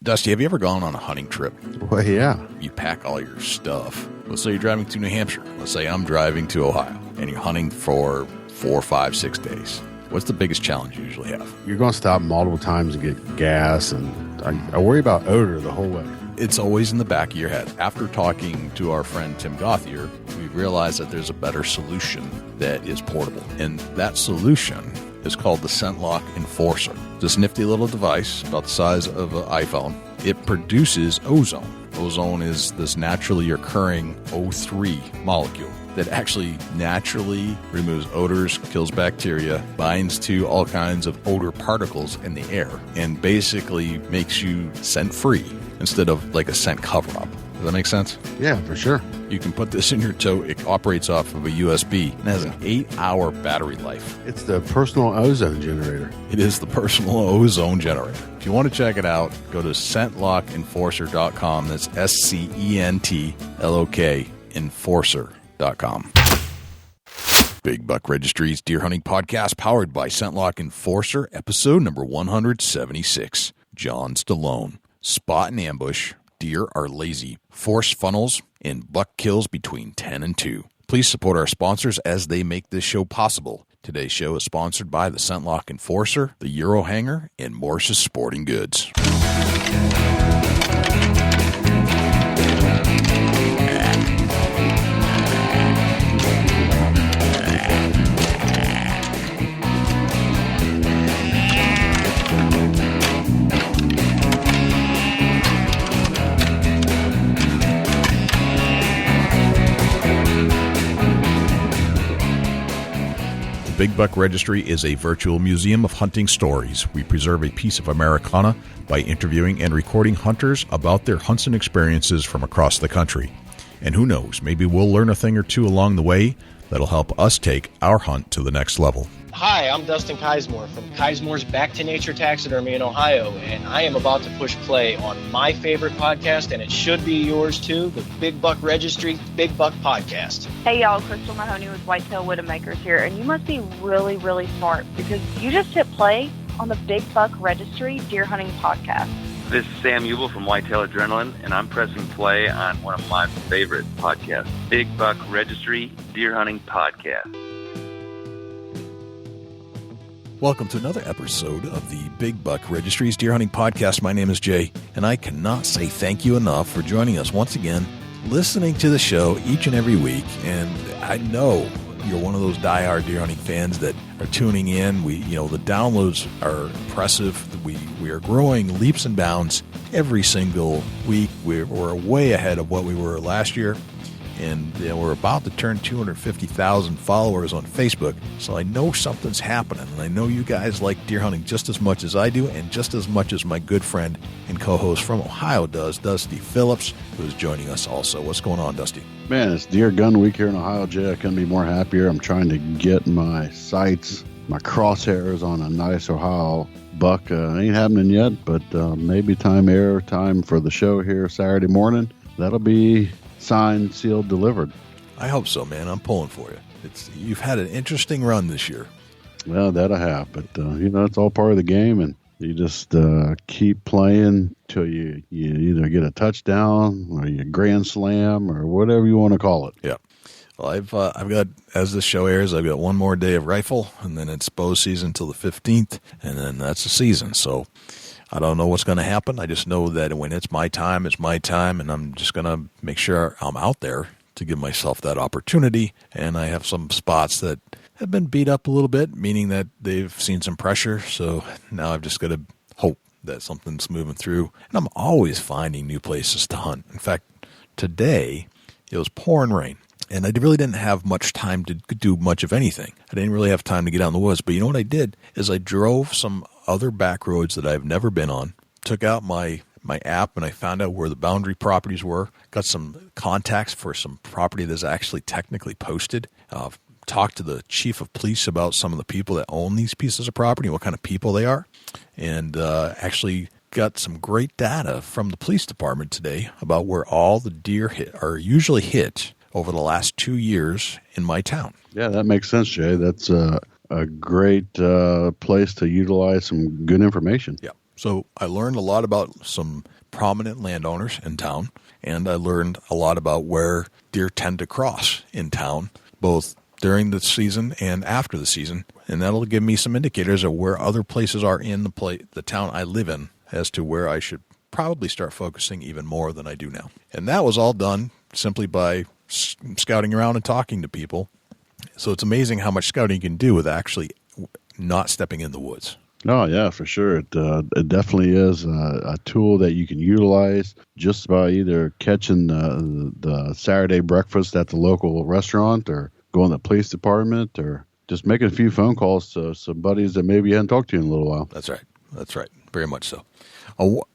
Dusty, have you ever gone on a hunting trip? Well, yeah. You pack all your stuff. Let's say you're driving to New Hampshire. Let's say I'm driving to Ohio, and you're hunting for 4, 5, 6 days. What's the biggest challenge you usually have? You're going to stop multiple times to get gas, and I worry about odor the whole way. It's always in the back of your head. After talking to our friend Tim Gothier, we realized that there's a better solution that is portable. And that solution is called the ScentLock Enforcer. This nifty little device, about the size of an iPhone, it produces ozone. Ozone is this naturally occurring O3 molecule that actually naturally removes odors, kills bacteria, binds to all kinds of odor particles in the air, and basically makes you scent-free instead of like a scent cover-up. Does that make sense? Yeah, for sure. You can put this in your tote. It operates off of a USB and has an 8-hour battery life. It's the personal ozone generator. It is the personal ozone generator. If you want to check it out, go to ScentLockEnforcer.com. That's ScentLock Enforcer.com. Big Buck Registry's Deer Hunting Podcast, powered by ScentLock Enforcer, episode number 176. John Stallone. Spot and ambush. Deer are lazy. Force funnels and buck kills between 10 and 2. Please support our sponsors as they make this show possible. Today's show is sponsored by the ScentLock Enforcer, the Euro Hanger, and Morse's Sporting Goods. Big Buck Registry is a virtual museum of hunting stories. We preserve a piece of Americana by interviewing and recording hunters about their hunts and experiences from across the country. And who knows, maybe we'll learn a thing or two along the way that'll help us take our hunt to the next level. Hi, I'm Dustin Kismore from Kismore's Back to Nature Taxidermy in Ohio, and I am about to push play on my favorite podcast, and it should be yours too, the Big Buck Registry Big Buck Podcast. Hey y'all, Crystal Mahoney with Whitetail Widowmakers here, and you must be really, really smart because you just hit play on the Big Buck Registry Deer Hunting Podcast. This is Sam Ubel from Whitetail Adrenaline, and I'm pressing play on one of my favorite podcasts, Big Buck Registry Deer Hunting Podcast. Welcome to another episode of the Big Buck Registry's Deer Hunting Podcast. My name is Jay, and I cannot say thank you enough for joining us once again, listening to the show each and every week. And I know you're one of those diehard deer hunting fans that are tuning in. The downloads are impressive. We are growing leaps and bounds every single week. We're way ahead of what we were last year. And we're about to turn 250,000 followers on Facebook. So I know something's happening. And I know you guys like deer hunting just as much as I do, and just as much as my good friend and co-host from Ohio does, Dusty Phillips, who's joining us also. What's going on, Dusty? Man, it's deer gun week here in Ohio, Jay. I couldn't be more happier. I'm trying to get my sights, my crosshairs on a nice Ohio buck. Ain't happening yet, but maybe time for the show here Saturday morning. That'll be signed, sealed, delivered. I hope so, man. I'm pulling for you. You've had an interesting run this year. Well, that I have, but it's all part of the game, and you just keep playing till you either get a touchdown or you grand slam or whatever you want to call it. Yeah. Well, I've got, as this show airs, I've got one more day of rifle, and then it's bow season till the 15th, and then that's the season. So I don't know what's going to happen. I just know that when it's my time, and I'm just going to make sure I'm out there to give myself that opportunity. And I have some spots that have been beat up a little bit, meaning that they've seen some pressure. So now I've just got to hope that something's moving through. And I'm always finding new places to hunt. In fact, today it was pouring rain. And I really didn't have much time to do much of anything. I didn't really have time to get out in the woods. But you know what I did is I drove some other back roads that I've never been on, took out my app, and I found out where the boundary properties were, got some contacts for some property that's actually technically posted, talked to the chief of police about some of the people that own these pieces of property and what kind of people they are, and actually got some great data from the police department today about where all the deer are usually hit over the last 2 years in my town. Yeah, that makes sense, Jay. That's a great place to utilize some good information. Yeah. So I learned a lot about some prominent landowners in town, and I learned a lot about where deer tend to cross in town, both during the season and after the season. And that'll give me some indicators of where other places are in the town I live in as to where I should probably start focusing even more than I do now. And that was all done simply by scouting around and talking to people. So it's amazing how much scouting you can do with actually not stepping in the woods. Oh, yeah, for sure. It definitely is a tool that you can utilize just by either catching the Saturday breakfast at the local restaurant or going to the police department or just making a few phone calls to some buddies that maybe you hadn't talked to in a little while. That's right. That's right. Very much so.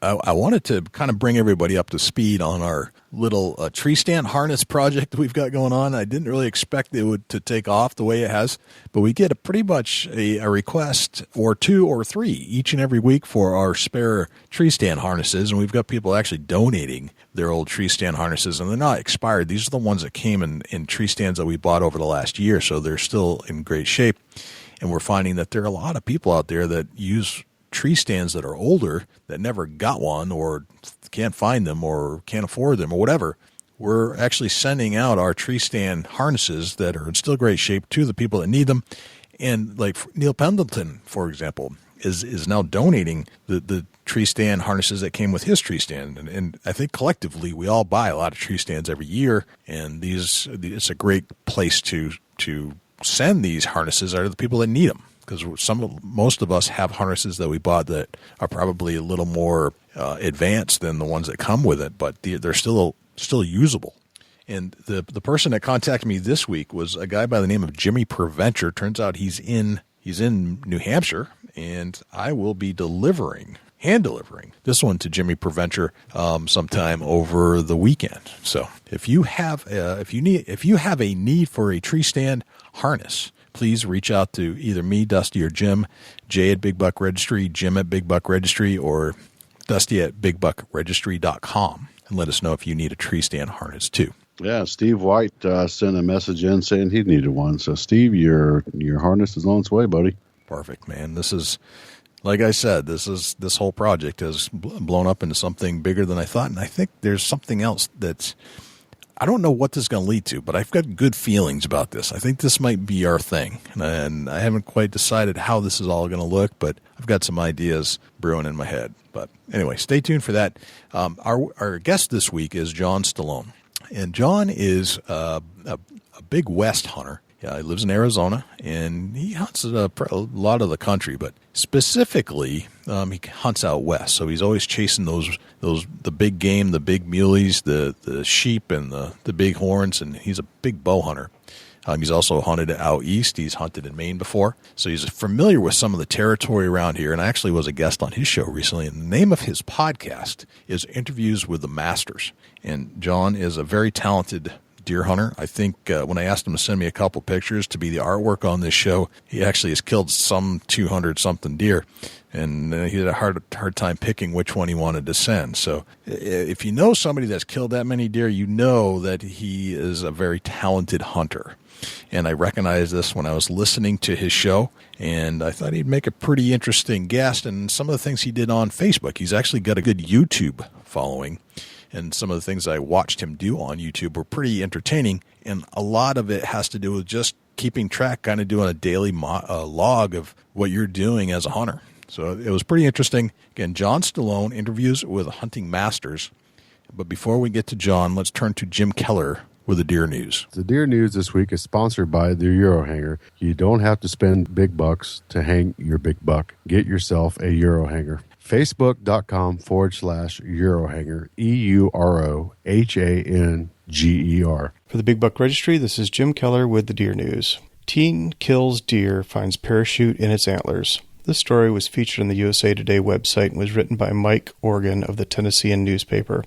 I wanted to kind of bring everybody up to speed on our little tree stand harness project that we've got going on. I didn't really expect it to take off the way it has, but we get pretty much a request or 2 or 3 each and every week for our spare tree stand harnesses, and we've got people actually donating their old tree stand harnesses, and they're not expired. These are the ones that came in tree stands that we bought over the last year, so they're still in great shape. And we're finding that there are a lot of people out there that use tree stands that are older that never got one or can't find them or can't afford them or whatever. We're actually sending out our tree stand harnesses that are in still great shape to the people that need them. And like Neil Pendleton, for example, is now donating the tree stand harnesses that came with his tree stand. And I think collectively we all buy a lot of tree stands every year, and it's a great place to send these harnesses are to the people that need them. Because most of us have harnesses that we bought that are probably a little more advanced than the ones that come with it, but they're still usable. And the person that contacted me this week was a guy by the name of Jimmy Preventure. Turns out he's in New Hampshire, and I will be hand delivering this one to Jimmy Preventure sometime over the weekend. So if you have a need for a tree stand harness, please reach out to either me, Dusty, or Jim, Jay at Big Buck Registry, Jim at Big Buck Registry, or Dusty at BigBuckRegistry.com, and let us know if you need a tree stand harness too. Yeah, Steve White sent a message in saying he needed one. So, Steve, your harness is on its way, buddy. Perfect, man. This is, like I said, this whole project has blown up into something bigger than I thought, and I think there's something else that's, I don't know what this is going to lead to, but I've got good feelings about this. I think this might be our thing, and I haven't quite decided how this is all going to look, but I've got some ideas brewing in my head. But anyway, stay tuned for that. Our guest this week is John Stallone, and John is a big West hunter. Yeah, he lives in Arizona, and he hunts a lot of the country, but specifically, he hunts out west. So he's always chasing the big game, the big muleys, the sheep, and the big horns, and he's a big bow hunter. He's also hunted out east. He's hunted in Maine before, so he's familiar with some of the territory around here, and I actually was a guest on his show recently, and the name of his podcast is Interviews with the Masters, and John is a very talented deer hunter. I think when I asked him to send me a couple pictures to be the artwork on this show, he actually has killed some 200-something deer, and he had a hard time picking which one he wanted to send. So if you know somebody that's killed that many deer, you know that he is a very talented hunter. And I recognized this when I was listening to his show, and I thought he'd make a pretty interesting guest. And some of the things he did on Facebook, he's actually got a good YouTube following. And some of the things I watched him do on YouTube were pretty entertaining. And a lot of it has to do with just keeping track, kind of doing a daily log of what you're doing as a hunter. So it was pretty interesting. Again, John Stallone, Interviews with Hunting Masters. But before we get to John, let's turn to Jim Keller with the Deer News. The Deer News this week is sponsored by the Euro Hanger. You don't have to spend big bucks to hang your big buck. Get yourself a Euro Hanger. Facebook.com/Eurohanger, EUROHANGER. For the Big Buck Registry, this is Jim Keller with the Deer News. Teen kills deer, finds parachute in its antlers. This story was featured on the USA Today website and was written by Mike Organ of the Tennessean newspaper.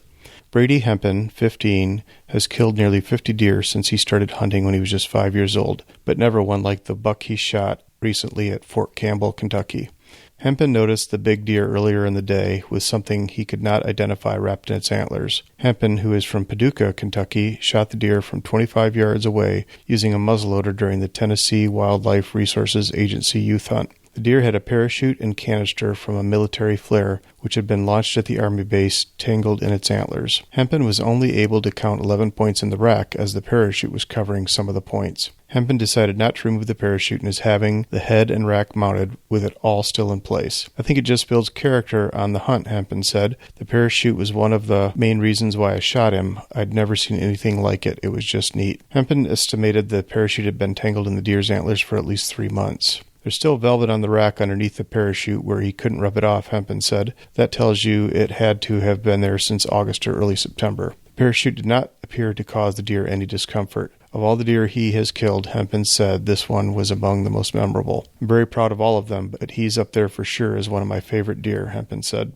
Brady Hempen, 15, has killed nearly 50 deer since he started hunting when he was just 5 years old, but never one like the buck he shot recently at Fort Campbell, Kentucky. Hempen noticed the big deer earlier in the day with something he could not identify wrapped in its antlers. Hempen, who is from Paducah, Kentucky, shot the deer from 25 yards away using a muzzleloader during the Tennessee Wildlife Resources Agency youth hunt. The deer had a parachute and canister from a military flare, which had been launched at the Army base, tangled in its antlers. Hempen was only able to count 11 points in the rack, as the parachute was covering some of the points. Hempen decided not to remove the parachute and is having the head and rack mounted with it all still in place. I think it just builds character on the hunt, Hempen said. The parachute was one of the main reasons why I shot him. I'd never seen anything like it. It was just neat. Hempen estimated the parachute had been tangled in the deer's antlers for at least 3 months. There's still velvet on the rack underneath the parachute where he couldn't rub it off, Hempen said. That tells you it had to have been there since August or early September. The parachute did not appear to cause the deer any discomfort. Of all the deer he has killed, Hempen said this one was among the most memorable. I'm very proud of all of them, but he's up there for sure as one of my favorite deer, Hempen said.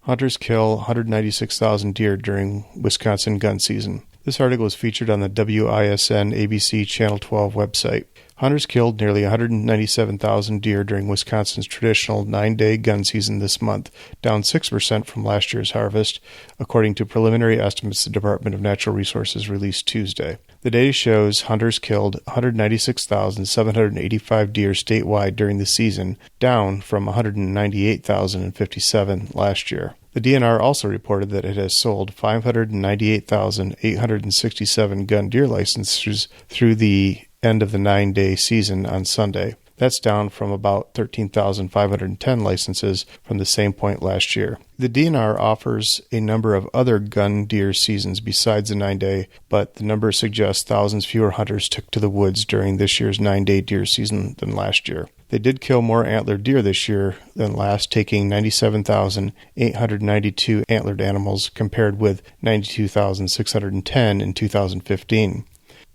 Hunters kill 196,000 deer during Wisconsin gun season. This article is featured on the WISN ABC Channel 12 website. Hunters killed nearly 197,000 deer during Wisconsin's traditional 9-day gun season this month, down 6% from last year's harvest, according to preliminary estimates the Department of Natural Resources released Tuesday. The data shows hunters killed 196,785 deer statewide during the season, down from 198,057 last year. The DNR also reported that it has sold 598,867 gun deer licenses through the end of the 9-day season on Sunday. That's down from about 13,510 licenses from the same point last year. The DNR offers a number of other gun deer seasons besides the 9-day, but the number suggests thousands fewer hunters took to the woods during this year's 9-day deer season than last year. They did kill more antlered deer this year than last, taking 97,892 antlered animals compared with 92,610 in 2015.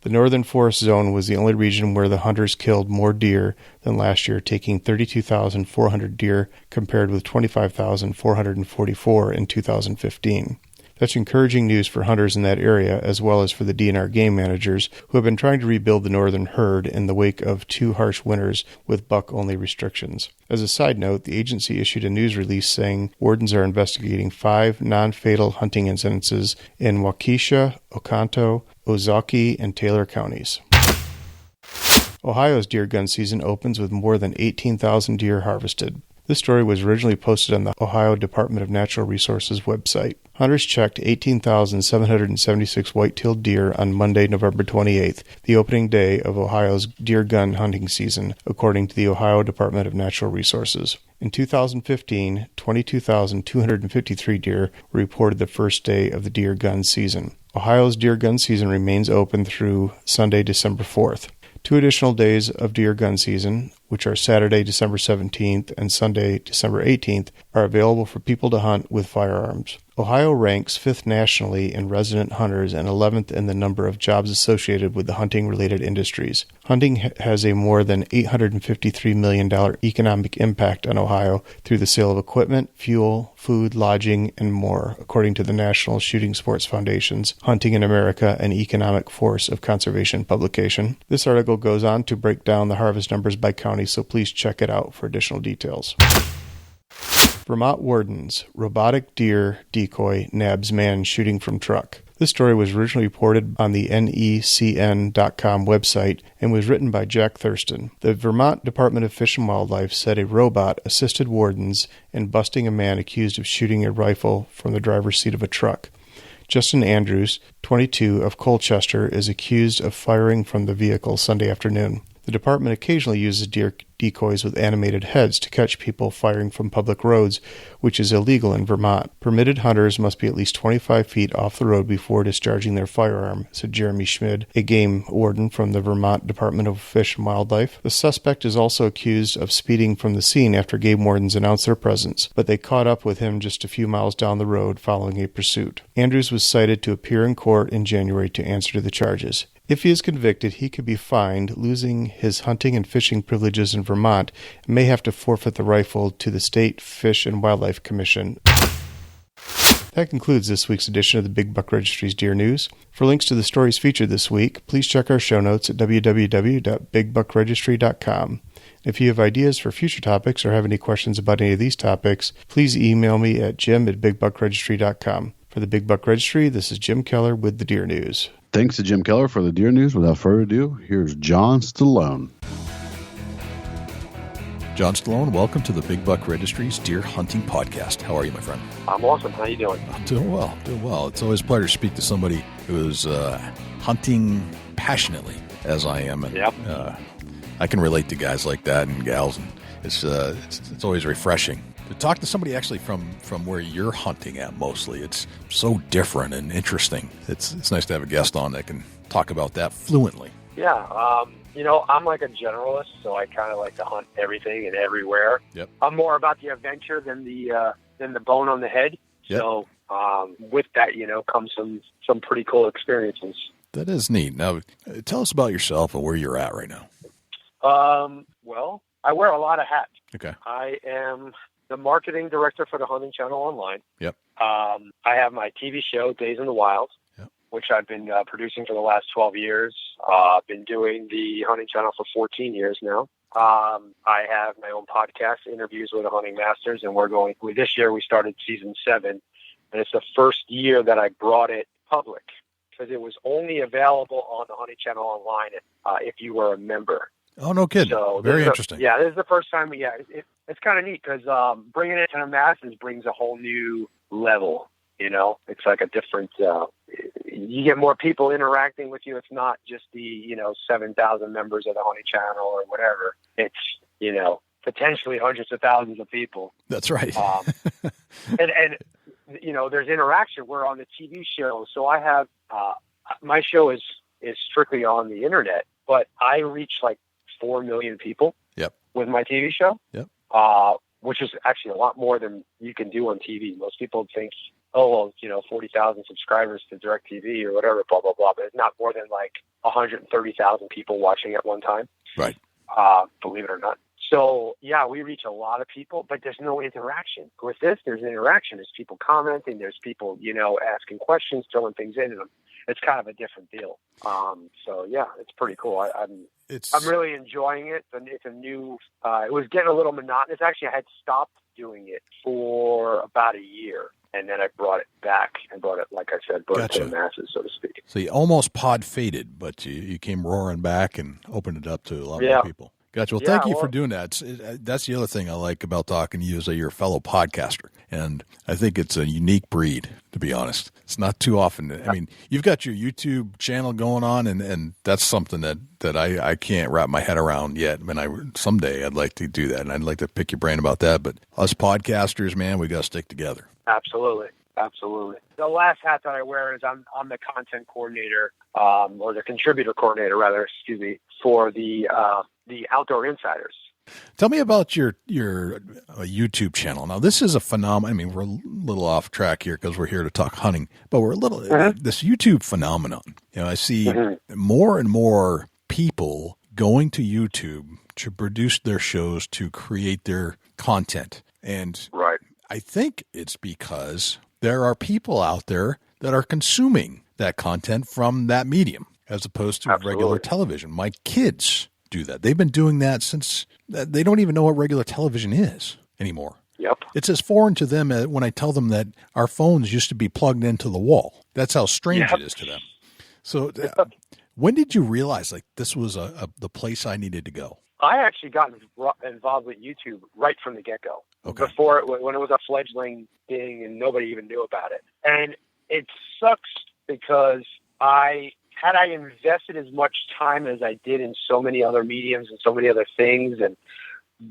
The northern forest zone was the only region where the hunters killed more deer than last year, taking 32,400 deer compared with 25,444 in 2015. That's encouraging news for hunters in that area, as well as for the DNR game managers, who have been trying to rebuild the northern herd in the wake of 2 harsh winters with buck-only restrictions. As a side note, the agency issued a news release saying wardens are investigating 5 non-fatal hunting incidences in Waukesha, Oconto, Ozaukee, and Taylor counties. Ohio's deer gun season opens with more than 18,000 deer harvested. This story was originally posted on the Ohio Department of Natural Resources website. Hunters checked 18,776 white-tailed deer on Monday, November 28th, the opening day of Ohio's deer gun hunting season, according to the Ohio Department of Natural Resources. In 2015, 22,253 deer were reported the first day of the deer gun season. Ohio's deer gun season remains open through Sunday, December 4th. 2 additional days of deer gun season, which are Saturday, December 17th and Sunday, December 18th, are available for people to hunt with firearms. Ohio ranks 5th nationally in resident hunters and 11th in the number of jobs associated with the hunting-related industries. Hunting has a more than $853 million economic impact on Ohio through the sale of equipment, fuel, food, lodging, and more, according to the National Shooting Sports Foundation's Hunting in America, an Economic Force of Conservation publication. This article goes on to break down the harvest numbers by county, so please check it out for additional details. Vermont wardens, robotic deer decoy nabs man shooting from truck. This story was originally reported on the NECN.com website and was written by Jack Thurston. The Vermont Department of Fish and Wildlife said a robot assisted wardens in busting a man accused of shooting a rifle from the driver's seat of a truck. Justin Andrews, 22, of Colchester, is accused of firing from the vehicle Sunday afternoon. The department occasionally uses deer decoys with animated heads to catch people firing from public roads, which is illegal in Vermont. Permitted hunters must be at least 25 feet off the road before discharging their firearm, said Jeremy Schmid, a game warden from the Vermont Department of Fish and Wildlife. The suspect is also accused of speeding from the scene after game wardens announced their presence, but they caught up with him just a few miles down the road following a pursuit. Andrews was cited to appear in court in January to answer to the charges. If he is convicted, he could be fined, losing his hunting and fishing privileges in Vermont, and may have to forfeit the rifle to the State Fish and Wildlife Commission. That concludes this week's edition of the Big Buck Registry's Deer News. For links to the stories featured this week, please check our show notes at www.bigbuckregistry.com. If you have ideas for future topics or have any questions about any of these topics, please email me at jim@bigbuckregistry.com. For the Big Buck Registry, this is Jim Keller with the Deer News. Thanks to Jim Keller for the Deer News. Without further ado, here's John Stallone. John Stallone, welcome to the Big Buck Registry's Deer Hunting Podcast. How are you, my friend? I'm awesome. How you doing? I'm doing well. It's always a pleasure to speak to somebody who is hunting passionately, as I am. And Yep. I can relate to guys like that and gals, and it's always refreshing to talk to somebody actually from where you're hunting at mostly. It's so different and interesting. It's nice to have a guest on that can talk about that fluently. Yeah. I'm like a generalist, so I kind of like to hunt everything and everywhere. Yep. I'm more about the adventure than the bone on the head. Yep. So with that, comes some pretty cool experiences. That is neat. Now, tell us about yourself and where you're at right now. Well, I wear a lot of hats. Okay. I am the marketing director for the Hunting Channel Online. Yep. I have my TV show, Days in the Wild, which I've been producing for the last 12 years. I've been doing the Hunting Channel for 14 years now. I have my own podcast, Interviews with the Hunting Masters, and this year we started season 7, and it's the first year that I brought it public because it was only available on the Hunting Channel Online if you were a member. Oh, no kidding. So very interesting. This is the first time. It's kind of neat because bringing it to the masses brings a whole new level. It's like a different. You get more people interacting with you. It's not just the 7,000 members of the Hunting Channel or whatever. It's potentially hundreds of thousands of people. That's right. and there's interaction. We're on the TV show, so I have my show is strictly on the internet, but I reach like 4 million people. Yep. With my TV show. Yep. Which is actually a lot more than you can do on TV. Most people think, 40,000 subscribers to DirecTV or whatever, blah, blah, blah. But it's not more than like 130,000 people watching at one time. Right. Believe it or not. So, we reach a lot of people, but there's no interaction. With this, there's interaction. There's people commenting. There's people, asking questions, throwing things in. And it's kind of a different deal. It's pretty cool. I'm really enjoying it. It's a new. It was getting a little monotonous. Actually, I had stopped doing it for about a year, and then I brought it back and brought it Gotcha. to the masses, so to speak. So you almost pod faded, but you came roaring back and opened it up to a lot more people. Gotcha. Well, thank you for doing that. That's the other thing I like about talking to you is that you're a fellow podcaster. And I think it's a unique breed, to be honest. It's not too often. I mean, you've got your YouTube channel going on, and that's something that I can't wrap my head around yet. I mean, someday I'd like to do that, and I'd like to pick your brain about that. But us podcasters, man, we got to stick together. Absolutely. The last hat that I wear is I'm the content coordinator, or the contributor coordinator, rather, for the Outdoor Insiders. Tell me about your YouTube channel. Now, this is a phenomenon. I mean, we're a little off track here because we're here to talk hunting, but we're a little this YouTube phenomenon. I see more and more people going to YouTube to produce their shows, to create their content, and I think it's because there are people out there that are consuming that content from that medium as opposed to regular television. My kids do that. They've been doing that since they don't even know what regular television is anymore. Yep. It's as foreign to them when I tell them that our phones used to be plugged into the wall. That's how strange it is to them. So when did you realize this was the place I needed to go? I actually got involved with YouTube right from the get-go. Okay. When it was a fledgling thing and nobody even knew about it. And it sucks because had I invested as much time as I did in so many other mediums and so many other things, and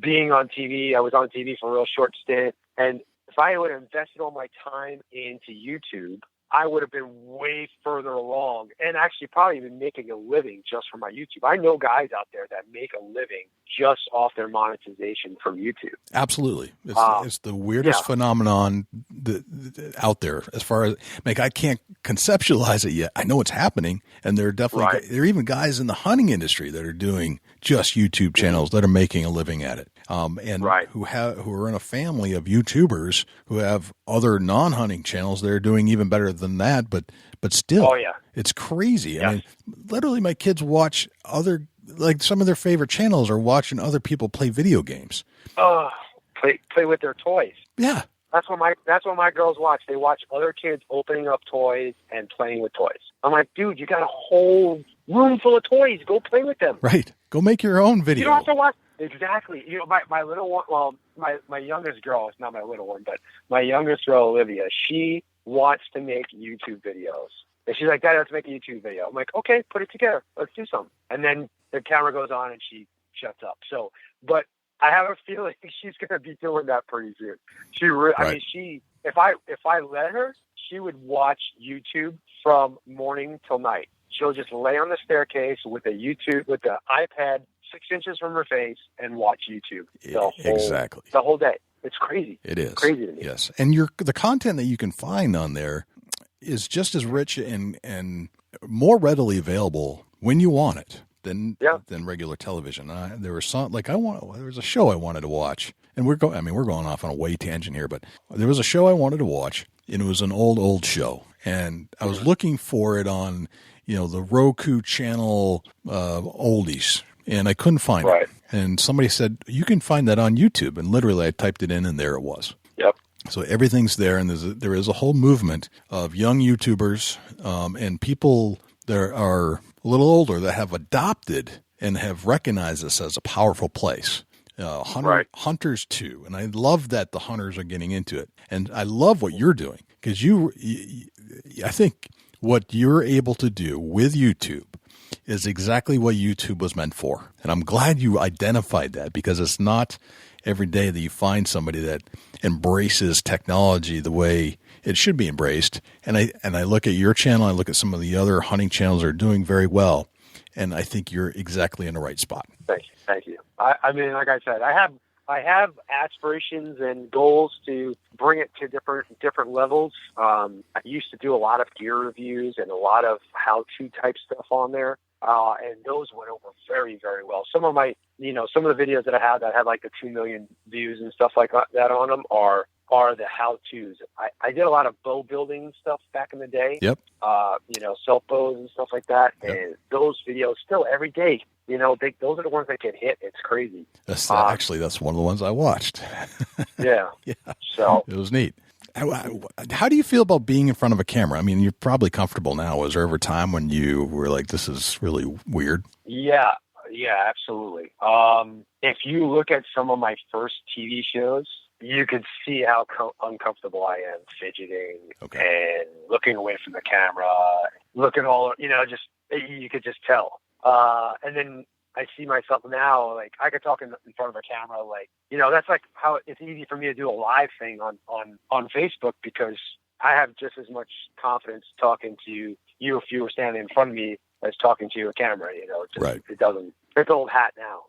being on TV, I was on TV for a real short stint. And if I would have invested all my time into YouTube, I would have been way further along and actually probably been making a living just from my YouTube. I know guys out there that make a living just off their monetization from YouTube. Absolutely. It's the weirdest phenomenon out there as far as I can't conceptualize it yet. I know it's happening, and there are definitely there are even guys in the hunting industry that are doing just YouTube channels that are making a living at it. Who are in a family of YouTubers who have other non-hunting channels that are doing even better than that, but still, it's crazy. Yeah. I mean, literally, my kids watch some of their favorite channels are watching other people play video games. Play with their toys. Yeah, that's what my girls watch. They watch other kids opening up toys and playing with toys. I'm like, dude, you got a whole room full of toys. Go play with them. Right. Go make your own video. You don't have to watch. Exactly. You know, my little one, well, my youngest girl, it's not my little one, but my youngest girl, Olivia, she wants to make YouTube videos. And she's like, Dad, let's make a YouTube video. I'm like, okay, put it together. Let's do something. And then the camera goes on and she shuts up. So, but I have a feeling she's going to be doing that pretty soon. I mean, if I let her, she would watch YouTube from morning till night. She'll just lay on the staircase with the iPad 6 inches from her face and watch YouTube the whole day. It's crazy. It is. It's crazy to me. Yes. And the content that you can find on there is just as rich and more readily available when you want it than regular television. There was there was a show I wanted to watch, and we're going off on a way tangent here, but there was a show I wanted to watch, and it was an old show, and I was looking for it on the Roku channel oldies, and I couldn't find it. And somebody said, you can find that on YouTube. And literally I typed it in and there it was. Yep. So everything's there. And there is a whole movement of young YouTubers and people that are a little older that have adopted and have recognized this as a powerful place. Hunters too. And I love that the hunters are getting into it. And I love what you're doing because I think what you're able to do with YouTube is exactly what YouTube was meant for. And I'm glad you identified that because it's not every day that you find somebody that embraces technology the way it should be embraced. And I look at your channel, I look at some of the other hunting channels that are doing very well, and I think you're exactly in the right spot. Thank you. I mean, like I said, I have aspirations and goals to bring it to different levels. I used to do a lot of gear reviews and a lot of how-to type stuff on there, and those went over very, very well. Some of the videos that I had that had like the 2 million views and stuff like that on them are the how-tos. I did a lot of bow building stuff back in the day. Yep. Self bows and stuff like that, Yep. and those videos still every day. Those are the ones that get hit. It's crazy. That's one of the ones I watched. Yeah. Yeah. So it was neat. How do you feel about being in front of a camera? I mean, you're probably comfortable now. Was there ever a time when you were like, this is really weird? Yeah, absolutely. If you look at some of my first TV shows, you could see how uncomfortable I am fidgeting and looking away from the camera, looking you could just tell. And then I see myself now, like I could talk in front of a camera, like, that's like how it's easy for me to do a live thing on Facebook because I have just as much confidence talking to you if you were standing in front of me as talking to a camera, it's old hat now,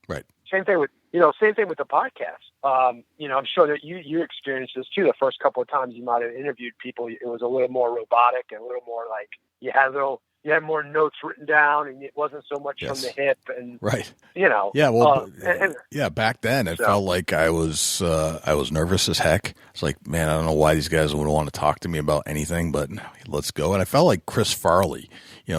Right. Same thing with the podcast. I'm sure that you experienced this too. The first couple of times you might have interviewed people, it was a little more robotic and a little more like you had more notes written down and it wasn't so much from the hip and right. Yeah. Well, back then it felt like I was nervous as heck. It's like, man, I don't know why these guys would want to talk to me about anything, but let's go. And I felt like Chris Farley,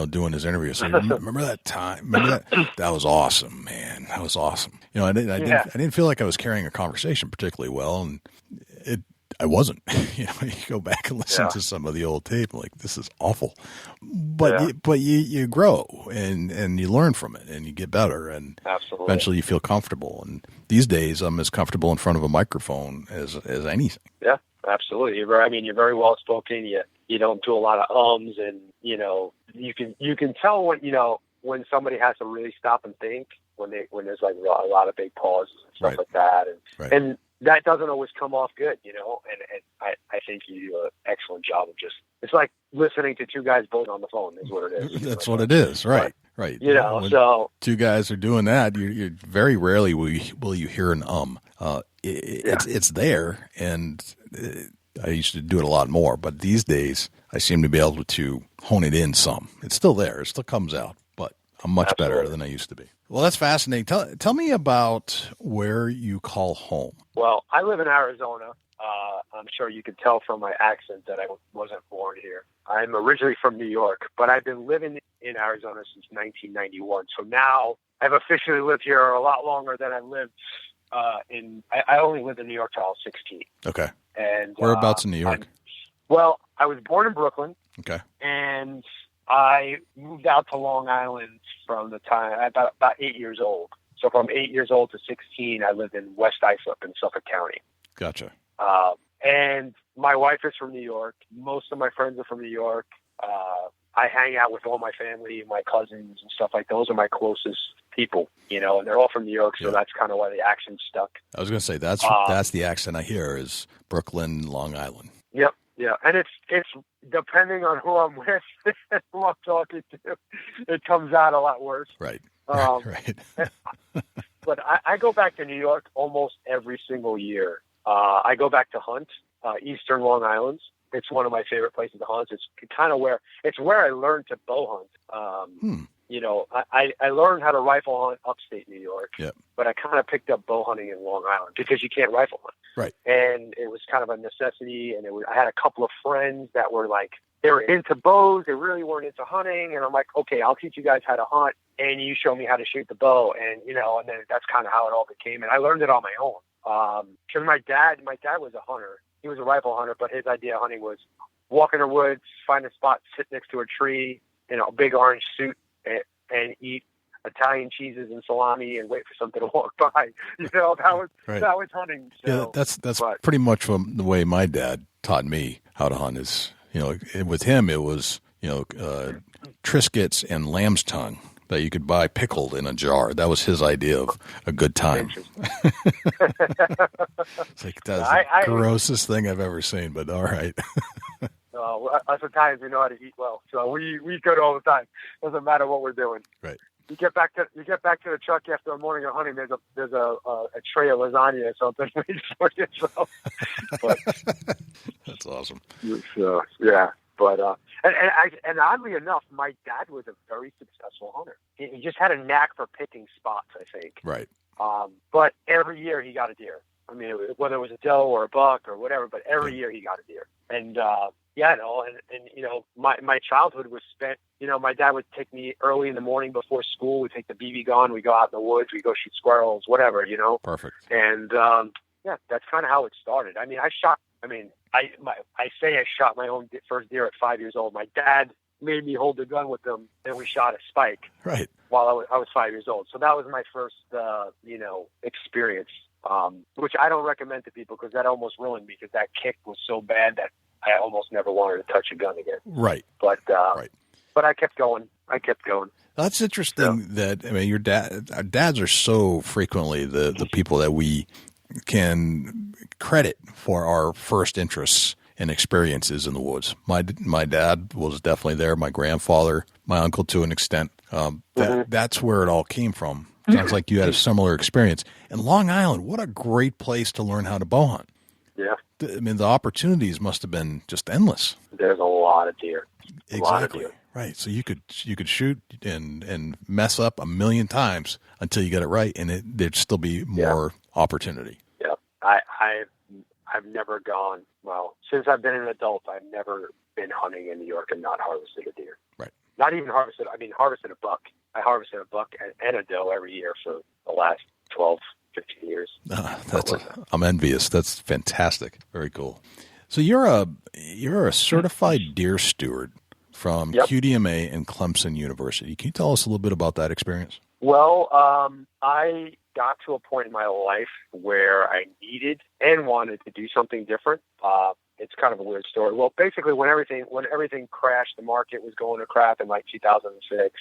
doing his interview. So remember that time? Remember that? That was awesome, man. That was awesome. I didn't feel like I was carrying a conversation particularly well, and I wasn't. You go back and listen to some of the old tape, like this is awful. But you grow and you learn from it and you get better and absolutely. Eventually you feel comfortable. And these days I'm as comfortable in front of a microphone as anything. Yeah, absolutely. You're very well spoken. You don't do a lot of ums and you can tell when somebody has to really stop and think when there's like a lot of big pauses and stuff like that and that doesn't always come off good, and I think you do an excellent job of it's like listening to two guys both on the phone is what it is. That's what it is. Right. Right. When so two guys are doing that, you very rarely will you hear an it's there. And I used to do it a lot more, but these days I seem to be able to hone it in some. It's still there. It still comes out, but I'm much better than I used to be. Well, that's fascinating. Tell me about where you call home. Well, I live in Arizona. I'm sure you can tell from my accent that I wasn't born here. I'm originally from New York, but I've been living in Arizona since 1991. So now I've officially lived here a lot longer than I lived I only lived in New York till I was 16. Okay. And whereabouts in New York? I was born in Brooklyn. Okay. And I moved out to Long Island from the time about 8 years old. So from 8 years old to 16, I lived in West Islip in Suffolk County. Gotcha. And my wife is from New York. Most of my friends are from New York. I hang out with all my family, my cousins and stuff like those are my closest people, and they're all from New York. So that's kind of why the accent stuck. I was going to say that's the accent I hear is Brooklyn, Long Island. Yep. Yeah. And it's depending on who I'm with, who I'm talking to, it comes out a lot worse. Right. Right. But I go back to New York almost every single year. I go back to hunt, Eastern Long Island. It's one of my favorite places to hunt. It's kind of where I learned to bow hunt. I learned how to rifle hunt upstate New York, but I kind of picked up bow hunting in Long Island because you can't rifle hunt. Right. And it was kind of a necessity. And I had a couple of friends that were they were into bows. They really weren't into hunting. And I'm like, okay, I'll teach you guys how to hunt and you show me how to shoot the bow. And, and then that's kind of how it all became. And I learned it on my own. Cause my dad was a hunter. He was a rifle hunter, but his idea of hunting was walk in the woods, find a spot, sit next to a tree in a big orange suit and eat Italian cheeses and salami and wait for something to walk by. That was hunting. So, yeah, that's pretty much from the way my dad taught me how to hunt is, with him, it was, Triscuits and lamb's tongue that you could buy pickled in a jar. That was his idea of a good time. It's like, that's the grossest thing I've ever seen, but all right. Us Italians, we know how to eat well. So we eat all the time. Doesn't matter what we're doing. Right. You get back to the truck after a morning of hunting. There's a tray of lasagna or something waiting for you. So, but that's awesome. So, yeah, but and oddly enough, my dad was a very successful hunter. He just had a knack for picking spots, I think. Right. But every year he got a deer. I mean, whether it was a doe or a buck or whatever, but every year he got a deer. And my childhood was spent, my dad would take me early in the morning before school. We'd take the BB gun. We'd go out in the woods. We'd go shoot squirrels, whatever, Perfect. And, that's kind of how it started. I mean, I say I shot my own first deer at 5 years old. My dad made me hold the gun with him, and we shot a spike. Right. While I was 5 years old. So that was my first, experience, which I don't recommend to people because that almost ruined me because that kick was so bad that I almost never wanted to touch a gun again. Right. But right. But I kept going. That's interesting our dads are so frequently the people that we can credit for our first interests and experiences in the woods. My dad was definitely there. My grandfather, my uncle to an extent. That's where it all came from. Sounds like you had a similar experience. And Long Island, what a great place to learn how to bow hunt. Yeah. I mean, the opportunities must have been just endless. There's a lot of deer. Exactly. Right. So you could shoot and mess up a million times until you get it right, and there'd still be more opportunity. Yeah. I've never gone, since I've been an adult, I've never been hunting in New York and not harvested a deer. Right. Not even harvested a buck. I harvested a buck and a doe every year for the last 12, 15 years. I'm envious. That's fantastic. Very cool. So you're a certified deer steward from QDMA and Clemson University. Can you tell us a little bit about that experience? Well, I got to a point in my life where I needed and wanted to do something different. It's kind of a weird story. Well, basically, when everything crashed, the market was going to crap in 2006,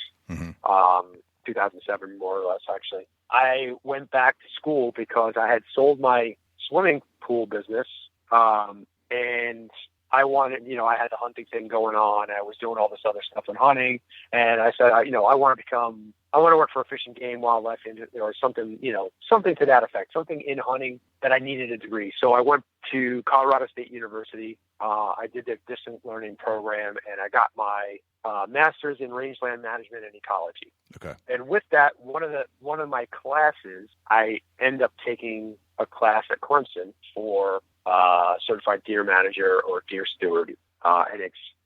2007, more or less, actually. I went back to school because I had sold my swimming pool business, and I wanted, I had the hunting thing going on. I was doing all this other stuff in hunting, and I said, I want to work for a fish and game, wildlife, or something, something to that effect, something in hunting that I needed a degree. So I went to Colorado State University. I did the distance learning program, and I got my master's in rangeland management and ecology. Okay. And with that, one of my classes, I ended up taking a class at Clemson for certified deer manager or deer steward, and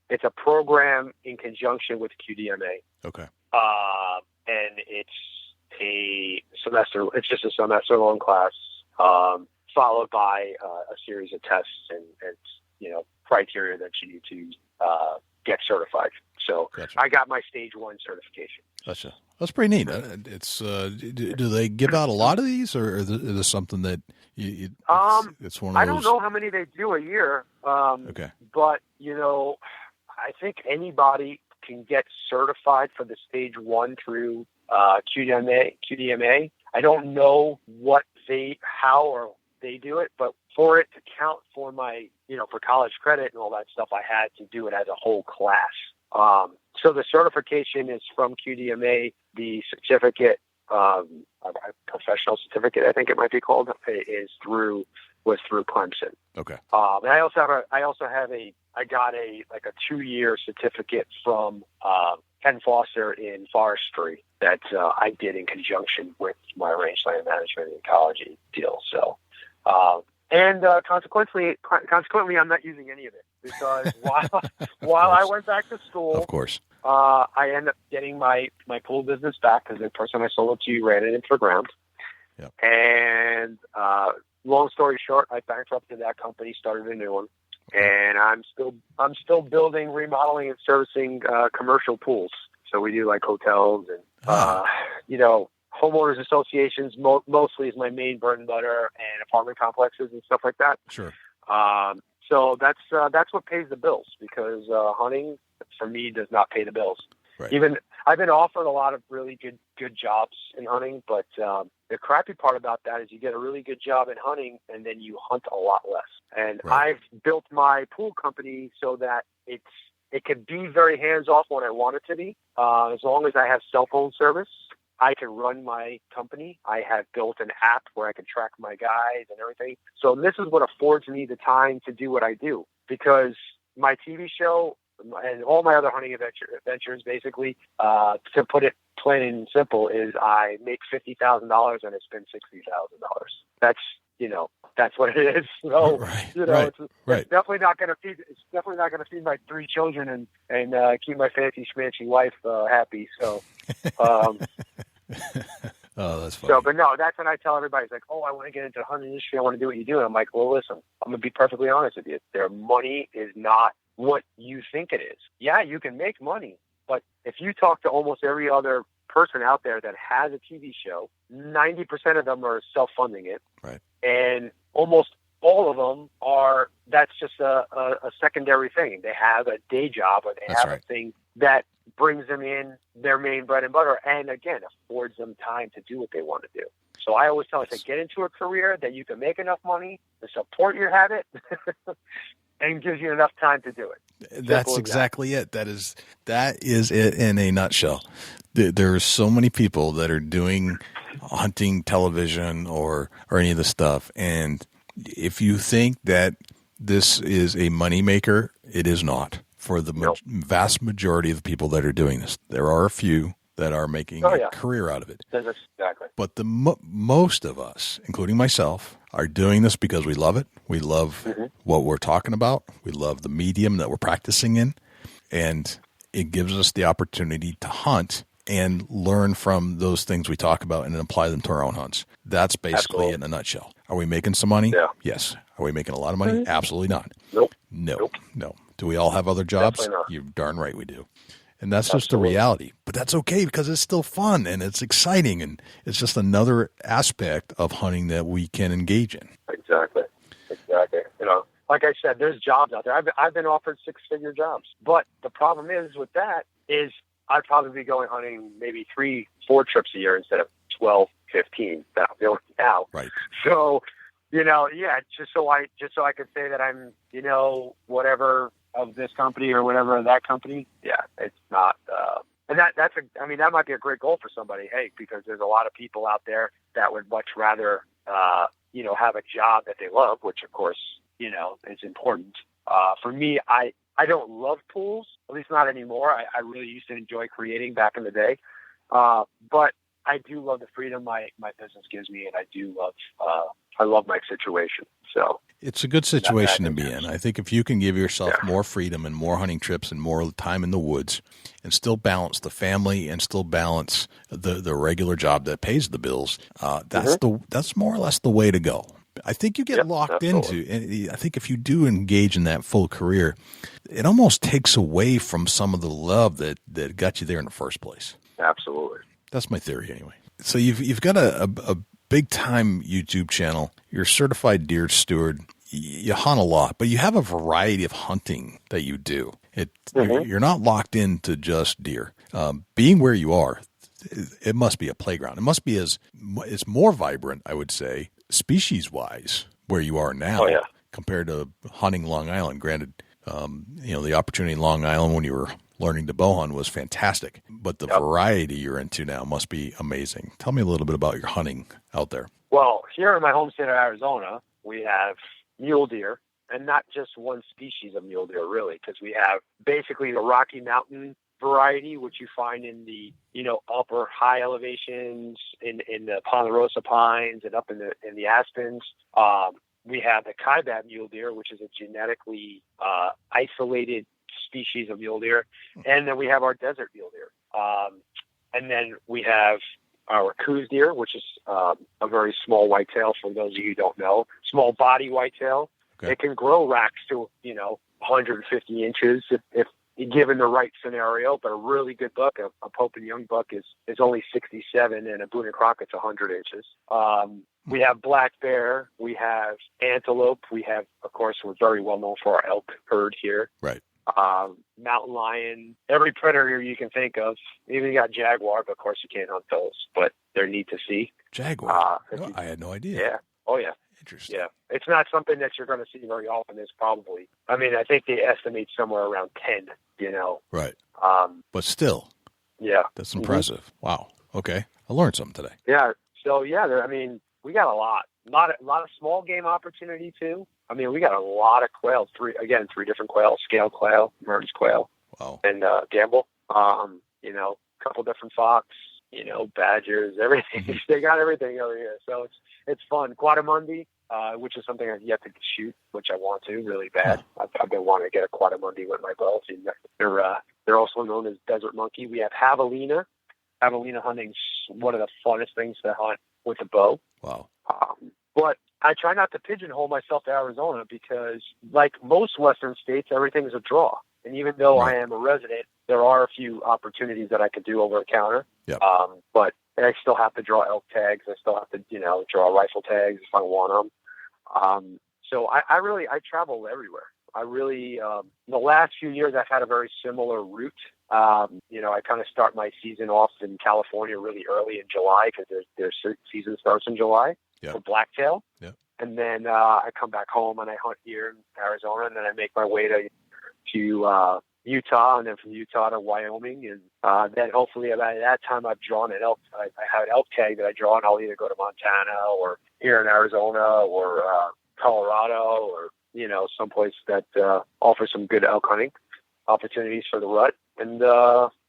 it's a program in conjunction with QDMA. Okay. And it's a semester. It's just a semester-long class, followed by a series of tests and criteria that you need to get certified. So Gotcha. I got my stage 1 certification. Gotcha. That's pretty neat. It's do they give out a lot of these, or is this something that it's one of those? I don't know how many they do a year. Okay. But, I think anybody can get certified for the stage 1 through QDMA. I don't know how they do it, but for it to count for my, for college credit and all that stuff, I had to do it as a whole class. So the certification is from QDMA. The certificate, a professional certificate, I think it might be called, was through Clemson. Okay. And I got a 2-year certificate from Ken Foster in forestry that I did in conjunction with my rangeland management and ecology deal. So, consequently, I'm not using any of it because while I went back to school, of course, I ended up getting my pool business back because the person I sold it to ran it into the ground. Yep. And long story short, I bankrupted that company, started a new one, and I'm still building, remodeling, and servicing commercial pools. So we do like hotels and homeowners associations. Mostly is my main bread and butter, and apartment complexes and stuff like that. Sure. So that's what pays the bills because hunting for me does not pay the bills. Right. Even I've been offered a lot of really good jobs in hunting, but the crappy part about that is you get a really good job in hunting and then you hunt a lot less. And Right. I've built my pool company so that it can be very hands off when I want it to be. As long as I have cell phone service, I can run my company. I have built an app where I can track my guys and everything. So this is what affords me the time to do what I do because my TV show and all my other hunting adventures, basically, to put it plain and simple, is I make $50,000 and I spend $60,000. That's what it is. So it's definitely not going to feed. It's definitely not going to feed my 3 children and keep my fancy schmancy wife happy. So. Oh, that's funny. So, but no, that's when I tell everybody, it's like, oh, I want to get into the hunting industry. I want to do what you do. And I'm like, well, listen, I'm going to be perfectly honest with you. Their money is not what you think it is. Yeah, you can make money, but if you talk to almost every other person out there that has a TV show, 90% of them are self-funding it. Right. And almost all of them are, that's just a secondary thing. They have a day job or they have a thing that brings them in their main bread and butter and, again, affords them time to do what they want to do. So I always tell them to get into a career that you can make enough money to support your habit and gives you enough time to do it. That's exactly it. That is it in a nutshell. There are so many people that are doing hunting television or any of this stuff, and if you think that this is a moneymaker, it is not. For the vast majority of the people that are doing this, there are a few that are making a career out of it. Exactly. But the most of us, including myself, are doing this because we love it. We love what we're talking about. We love the medium that we're practicing in. And it gives us the opportunity to hunt and learn from those things we talk about and then apply them to our own hunts. That's basically it in a nutshell. Are we making some money? Yeah. Yes. Are we making a lot of money? Absolutely not. Nope. No. Do we all have other jobs? You're darn right we do. And that's just the reality. But that's okay because it's still fun and it's exciting and it's just another aspect of hunting that we can engage in. Exactly. Like I said, there's jobs out there. I've been offered 6-figure jobs. But the problem is with that is I'd probably be going hunting maybe 3-4 trips a year instead of 12, 15 that I'm doing now. Right. So, just so I could say that I'm, whatever of this company or whatever of that company. Yeah, it's not. And that might be a great goal for somebody. Hey, because there's a lot of people out there that would much rather, have a job that they love, which of course, is important. For me, I don't love pools, at least not anymore. I really used to enjoy creating back in the day. But I do love the freedom my business gives me, and I love my situation. So it's a good situation to be in. I think if you can give yourself more freedom and more hunting trips and more time in the woods and still balance the family and still balance the regular job that pays the bills, that's more or less the way to go. I think you get Yep, locked absolutely. into, and I think if you do engage in that full career, it almost takes away from some of the love that got you there in the first place. Absolutely. That's my theory anyway. So you've got a big time YouTube channel. You're a certified deer steward. You hunt a lot, but you have a variety of hunting that you do. You're not locked into just deer. Being where you are, it must be a playground. It must be it's more vibrant, I would say, species wise, where you are now compared to hunting Long Island. Granted, the opportunity in Long Island when you were learning to bow hunt was fantastic, but the variety you're into now must be amazing. Tell me a little bit about your hunting out there. Well, here in my home state of Arizona, we have mule deer, and not just one species of mule deer, really, because we have basically the Rocky Mountain variety, which you find in the upper high elevations in the Ponderosa pines and up in the aspens. We have the Kaibab mule deer, which is a genetically isolated species of mule deer, and then we have our desert mule deer, and then we have our coos deer, which is a very small whitetail. For those of you who don't know, small body whitetail. Okay. It can grow racks to 150 inches if given the right scenario. But a really good buck, a Pope and Young buck, is only 67, and a Boone and Crockett's 100 inches. We have black bear. We have antelope. We have, of course, we're very well known for our elk herd here. Right. Mountain lion, every predator you can think of. Even you got jaguar, but of course you can't hunt those, but they're neat to see. Jaguar? I had no idea. Yeah. Oh, yeah. Interesting. Yeah. It's not something that you're going to see very often. It's probably, I think they estimate somewhere around 10, Right. But still. Yeah. That's impressive. Mm-hmm. Wow. Okay. I learned something today. Yeah. So, yeah, we got a lot of small game opportunity too. We got a lot of quail, three different quails: scale quail, Mertens quail, and gamble. A couple different fox, badgers, everything. They got everything over here, so it's fun. Quadamundi, which is something I've yet to shoot, which I want to really bad. I've been wanting to get a Quadamundi with my bow. They're also known as desert monkey. We have javelina. Javelina hunting's one of the funnest things to hunt with a bow. Wow. But I try not to pigeonhole myself to Arizona because, like most Western states, everything's a draw. And even though I am a resident, there are a few opportunities that I could do over the counter. Yep. But I still have to draw elk tags. I still have to, draw rifle tags if I want them. So I travel everywhere. I really, the last few years, I've had a very similar route. I kind of start my season off in California really early in July because their season starts in July for blacktail. Yeah. And then I come back home and I hunt here in Arizona, and then I make my way to Utah, and then from Utah to Wyoming, and then hopefully by that time I've drawn an elk. I have an elk tag that I draw, and I'll either go to Montana or here in Arizona or Colorado or someplace that offers some good elk hunting opportunities for the rut. And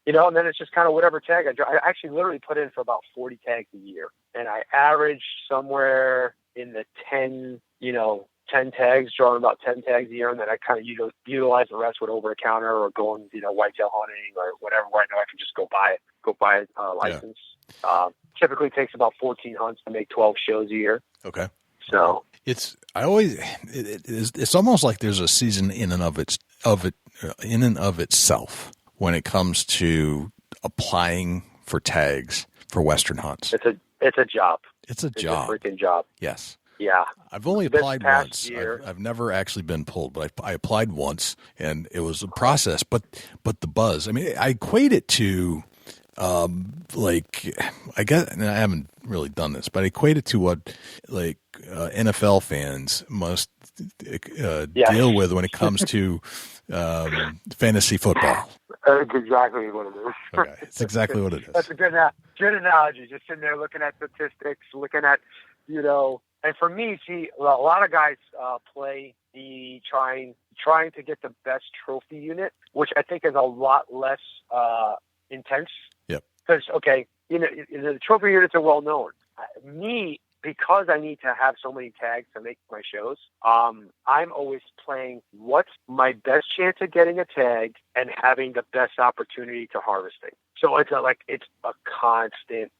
and then it's just kind of whatever tag I draw. I actually literally put in for about 40 tags a year, and I average somewhere in the 10 tags, drawing about 10 tags a year, and then I kind of utilize the rest with over a counter or going, whitetail hunting or whatever. Where I know I can just go buy a license. Yeah. Typically takes about 14 hunts to make 12 shows a year. Okay. So it's almost like there's a season in and of itself when it comes to applying for tags for Western hunts. It's a job. It's a job. It's a freaking job. Yes. Yeah. I've only applied once. I've never actually been pulled, but I applied once, and it was a process. But the buzz. I equate it to I guess, and I haven't really done this, but I equate it to what NFL fans must deal with when it comes to fantasy football. That's exactly what it is. Okay, it's exactly what it is. That's a good analogy. Just sitting there looking at statistics, looking at, and for me, see, a lot of guys play the trying to get the best trophy unit, which I think is a lot less intense. Yep. Because, the trophy units are well known. Me, because I need to have so many tags to make my shows, I'm always playing what's my best chance of getting a tag and having the best opportunity to harvesting. So it's a constant,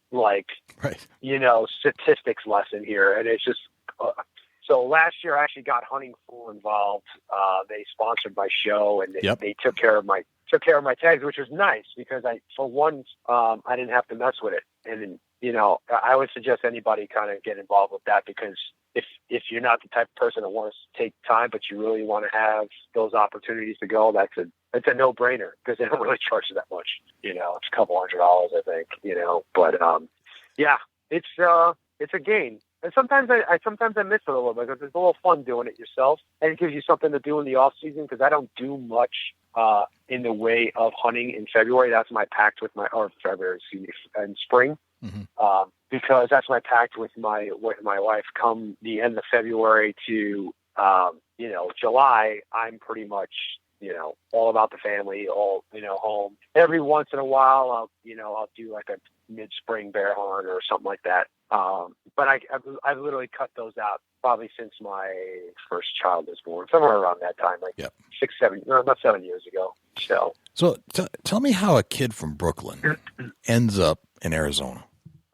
statistics lesson here. And it's just, So last year I actually got Hunting Fool involved. They sponsored my show, and they took care of my tags, which was nice because I didn't have to mess with it. And then, I would suggest anybody kind of get involved with that, because if you're not the type of person that wants to take time, but you really want to have those opportunities to go, it's a no-brainer, because they don't really charge you that much. It's a couple $100, I think. But it's a gain. And sometimes I miss it a little bit, because it's a little fun doing it yourself, and it gives you something to do in the off season. Because I don't do much in the way of hunting in February. That's my pact with in spring. Mm-hmm. Because that's my pact with my wife. Come the end of February to July, I'm pretty much all about the family, home. Every once in a while, I'll do like a mid-spring bear hunt or something like that. But I've literally cut those out probably since my first child was born, somewhere around that time, about 7 years ago. So tell me how a kid from Brooklyn ends up in Arizona.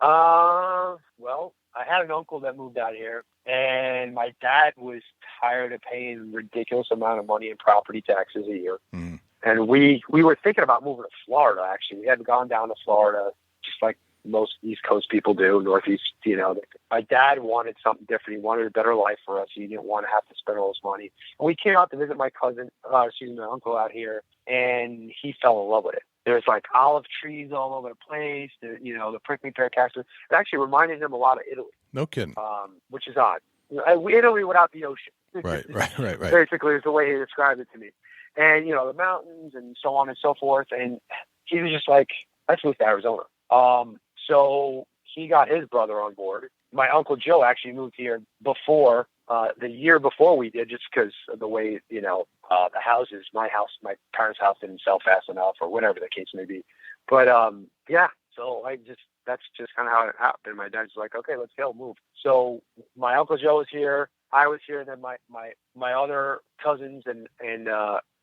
Well, I had an uncle that moved out here, and my dad was tired of paying a ridiculous amount of money in property taxes a year. Mm. And we were thinking about moving to Florida, actually. We had gone down to Florida, just like most East Coast people do, Northeast, My dad wanted something different. He wanted a better life for us. He didn't want to have to spend all this money. And we came out to visit my uncle out here, and he fell in love with it. There's like olive trees all over the place. The prickly pear cactus. It actually reminded him a lot of Italy. No kidding. Which is odd. Italy without the ocean. Right. Basically, is the way he described it to me. And the mountains and so on and so forth. And he was just like, let's move to Arizona. So he got his brother on board. My Uncle Joe actually moved here before, the year before we did, just because of the way, the houses, my parents' house didn't sell fast enough, or whatever the case may be. But, so that's just kind of how it happened. My dad's like, okay, let's go, move. So my Uncle Joe was here. I was here. And then my other cousins and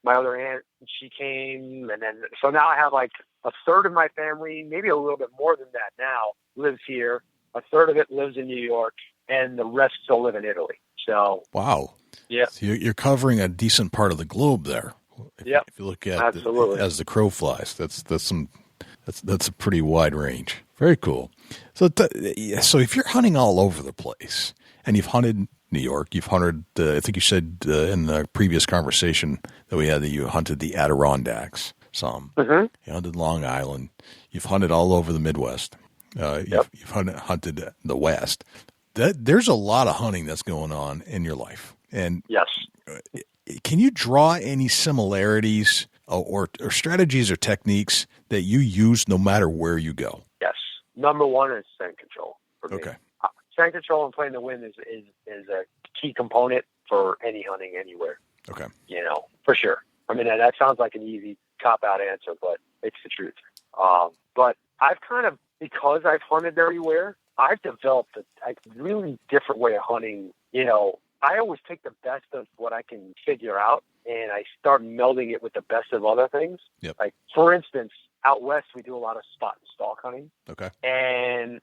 my other aunt, she came. And then, so now I have like a third of my family, maybe a little bit more than that now, lives here. A third of it lives in New York, and the rest still live in Italy. So wow, yeah, so you're covering a decent part of the globe there. If you look at as the crow flies, that's a pretty wide range. Very cool. So so if you're hunting all over the place, and you've hunted New York, you've hunted. I think you said in the previous conversation that we had that you hunted the Adirondacks. Some. Mm-hmm. You hunted Long Island. You've hunted all over the Midwest. You've hunted the West. There's a lot of hunting that's going on in your life. And yes, can you draw any similarities or strategies or techniques that you use no matter where you go? Yes. Number one is scent control for me. Okay. Scent control and playing the wind is a key component for any hunting anywhere. Okay. For sure. I mean, that sounds like an easy cop-out answer, but it's the truth. But I've because I've hunted everywhere, I've developed a really different way of hunting. I always take the best of what I can figure out, and I start melding it with the best of other things. Yep. Like, for instance, out west, we do a lot of spot and stalk hunting. Okay. And,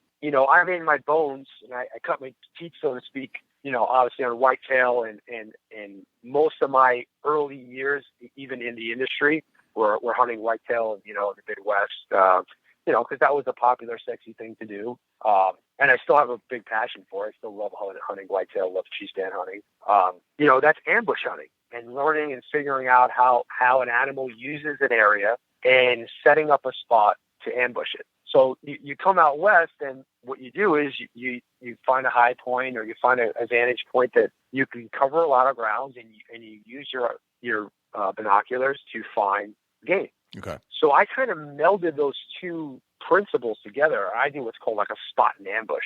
I made my bones, and I cut my teeth, so to speak, obviously on whitetail, and most of my early years, even in the industry, were hunting whitetail, in the Midwest, because that was a popular, sexy thing to do. And I still have a big passion for it. I still love hunting whitetail, love treestand hunting. That's ambush hunting and learning and figuring out how an animal uses an area and setting up a spot to ambush it. So you come out west, and what you do is you find a high point, or you find a vantage point that you can cover a lot of grounds, and you use your binoculars to find game. Okay. So I kind of melded those two principles together. I do what's called like a spot and ambush.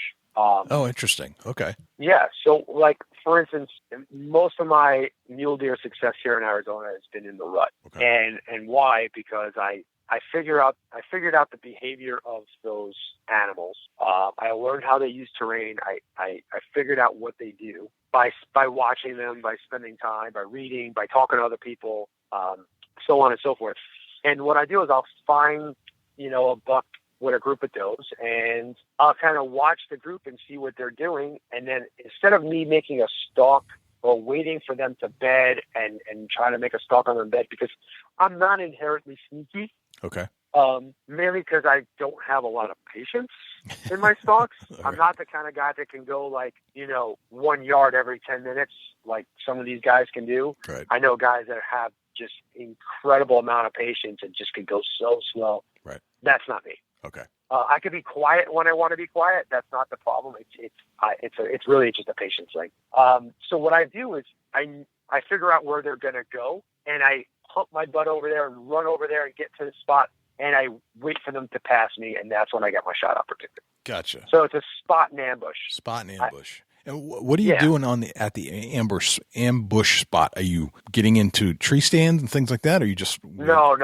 Interesting. Okay. Yeah. So, like, for instance, most of my mule deer success here in Arizona has been in the rut. Okay. And why? Because I figured out the behavior of those animals. I learned how they use terrain. I figured out what they do by watching them, by spending time, by reading, by talking to other people, so on and so forth. And what I do is I'll find, a buck with a group of does, and I'll kind of watch the group and see what they're doing. And then instead of me making a stalk or waiting for them to bed and trying to make a stalk on their bed, because I'm not inherently sneaky. Okay. Mainly because I don't have a lot of patience in my stalks. Right. I'm not the kind of guy that can go 1 yard every 10 minutes like some of these guys can do. Right. I know guys that have just incredible amount of patience and just can go so slow. Right. That's not me. Okay. I can be quiet when I want to be quiet. That's not the problem. It's really just a patience thing. So what I do is I figure out where they're going to go, and I hump my butt over there and run over there and get to the spot, and I wait for them to pass me, and that's when I get my shot opportunity. Gotcha. So it's a spot and ambush. Spot and ambush. And what are you doing at the ambush spot? Are you getting into tree stands and things like that? Or are you just No.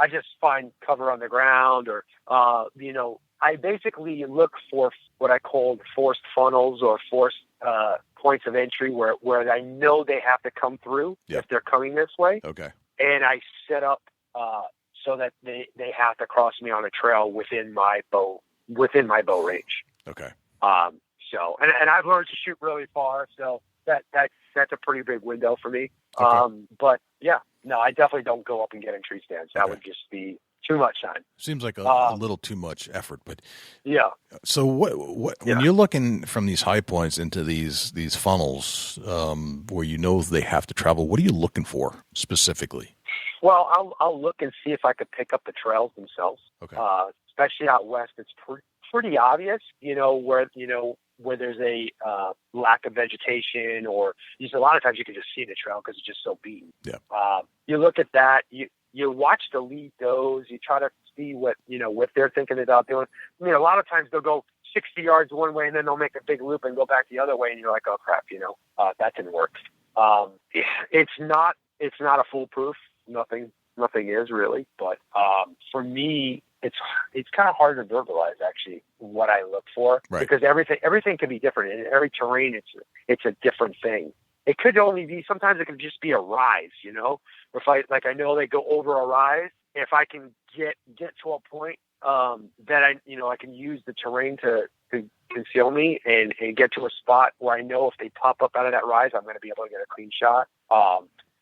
I just find cover on the ground, or I basically look for what I call forced funnels or forced points of entry where I know they have to come through if they're coming this way. Okay. And I set up so that they have to cross me on a trail within my bow range. Okay. So I've learned to shoot really far, so that's a pretty big window for me. Okay. But yeah, no, I definitely don't go up and get in tree stands. That would just be too much time. Seems like a little too much effort, but yeah. So what when you're looking from these high points into these funnels, where they have to travel, what are you looking for specifically? Well, I'll look and see if I could pick up the trails themselves. Okay. Especially out west, it's pretty obvious, where there's a lack of vegetation, or a lot of times you can just see the trail because it's just so beaten. Yeah. You look at that, you watch the lead does, you try to see what they're thinking about doing. I mean, a lot of times they'll go 60 yards one way and then they'll make a big loop and go back the other way, and you're like, oh crap, that didn't work. It's not a foolproof. Nothing is really, but for me, it's kind of hard to verbalize actually what I look for, because everything can be different. In every terrain, it's a different thing. It could only be, sometimes it could just be a rise, if I know they go over a rise, if I can get to a point that I can use the terrain to conceal me and get to a spot where I know if they pop up out of that rise, I'm going to be able to get a clean shot.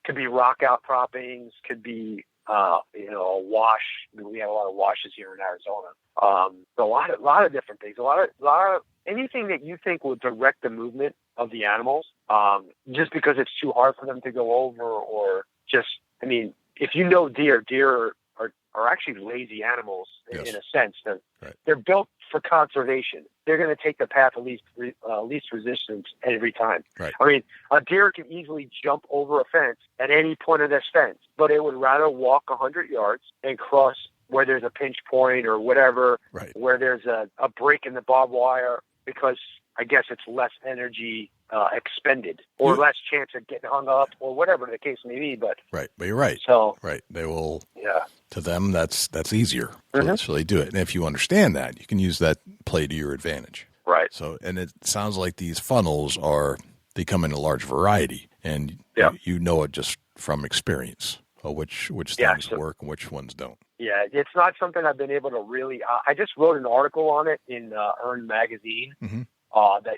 Could be rock outcroppings, could be a wash. We have a lot of washes here in Arizona. So a lot of different things. A lot of anything that you think will direct the movement of the animals. Just because it's too hard for them to go over, or if deer are actually lazy animals in a sense. They're built for conservation. They're going to take the path of least resistance every time. Right. I mean, a deer can easily jump over a fence at any point of this fence, but it would rather walk 100 yards and cross where there's a pinch point or whatever, where there's a break in the barbed wire, because I guess it's less energy expended, or less chance of getting hung up, or whatever the case may be. But you're right. So they will. Yeah. To them, that's easier. So they do it, and if you understand that, you can use that play to your advantage. Right. So, and it sounds like these funnels they come in a large variety, and you know it just from experience, which things work and which ones don't. Yeah, it's not something I've been able to really. I just wrote an article on it in Earn magazine. Mm-hmm.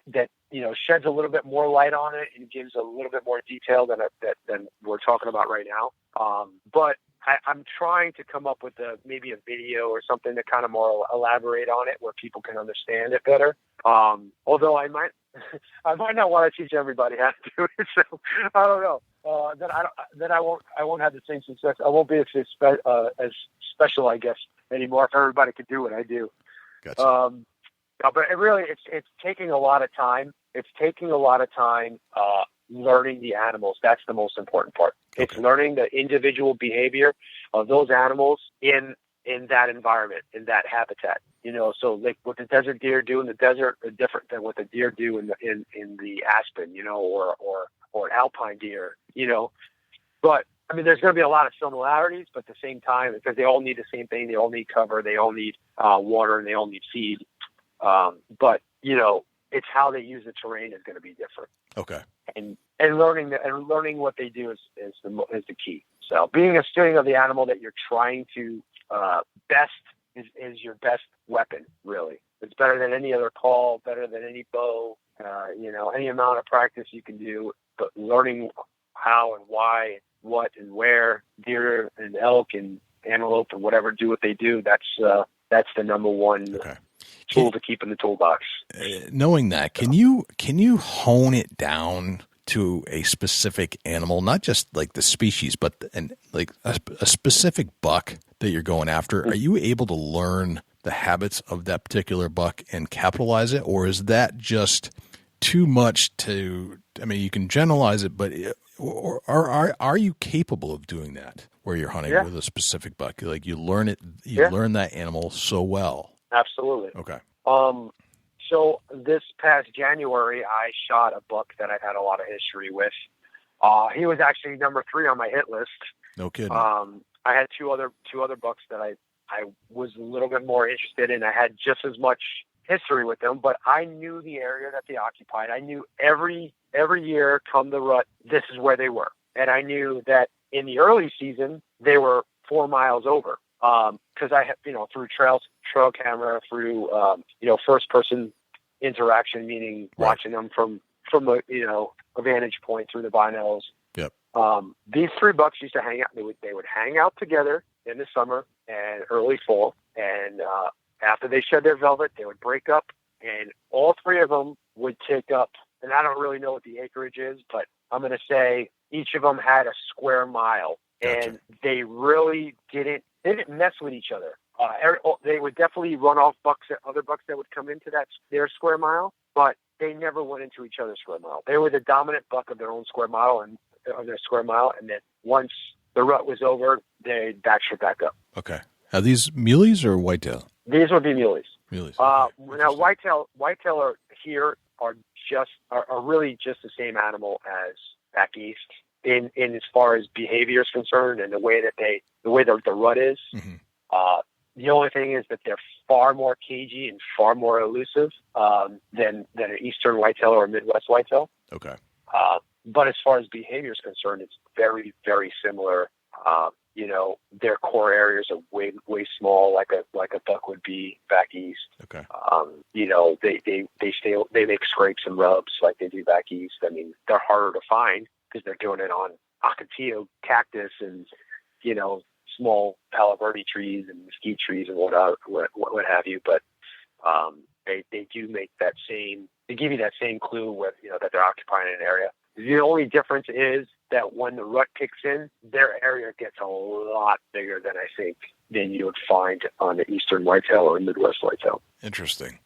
That sheds a little bit more light on it and gives a little bit more detail than we're talking about right now. But I'm trying to come up with maybe a video or something to kind of more elaborate on it, where people can understand it better. Although I might not want to teach everybody how to do it, so I don't know. I won't have the same success. I won't be as special, I guess, anymore if everybody could do what I do. Gotcha. But it's taking a lot of time. It's taking a lot of time learning the animals. That's the most important part. Okay. It's learning the individual behavior of those animals in that environment, in that habitat. So like what the desert deer do in the desert are different than what the deer do in the aspen, or an alpine deer, But I mean, there's going to be a lot of similarities, but at the same time, because they all need the same thing, they all need cover, they all need water, and they all need feed. But it's how they use the terrain is going to be different. Okay. And learning what they do is the key. So being a student of the animal that you're trying to best is your best weapon, really. It's better than any other call, better than any bow, any amount of practice you can do, but learning how and why, what and where deer and elk and antelope and whatever do what they do, that's the number one tool to keep in the toolbox. Knowing that, can you hone it down to a specific animal, not just like the species, but like a specific buck that you're going after? Are you able to learn the habits of that particular buck and capitalize it, or is that just too much to? I mean, you can generalize it, but are you capable of doing that where you're hunting with a specific buck? Like you learn it, learn that animal so well. Absolutely. Okay. So this past January, I shot a buck that I had a lot of history with. He was actually number 3 on my hit list. No kidding. I had two other bucks that I was a little bit more interested in. I had just as much history with them, but I knew the area that they occupied. I knew every year come the rut, this is where they were. And I knew that in the early season, they were 4 miles over. Cause I had, through trail camera, through, first person interaction, meaning watching them from a vantage point through the binos. Yep. These 3 bucks used to hang out. They would hang out together in the summer and early fall. And, after they shed their velvet, they would break up, and all 3 of them would take up, and I don't really know what the acreage is, but I'm going to say each of them had a square mile. Gotcha. And they really didn't mess with each other. They would definitely run off other bucks that would come into their square mile, but they never went into each other's square mile. They were the dominant buck of their own square mile, and then once the rut was over, they'd backstrip back up. Okay. Are these muleys or whitetail? These would be muleys. Muleys. Now whitetail are really just the same animal as back east in as far as behavior is concerned and the way the rut is. Mm-hmm. The only thing is that they're far more cagey and far more elusive than an eastern whitetail or a Midwest whitetail. Okay. But as far as behavior is concerned, it's very, very similar. Their core areas are way, way small, like a buck would be back east. Okay. They make scrapes and rubs like they do back east. I mean, they're harder to find because they're doing it on ocotillo cactus and, small palo verde trees and mesquite trees and what have you. But, they do make they give you that same clue with, that they're occupying an area. The only difference is that when the rut kicks in, their area gets a lot bigger than you would find on the eastern whitetail or Midwest whitetail. Interesting.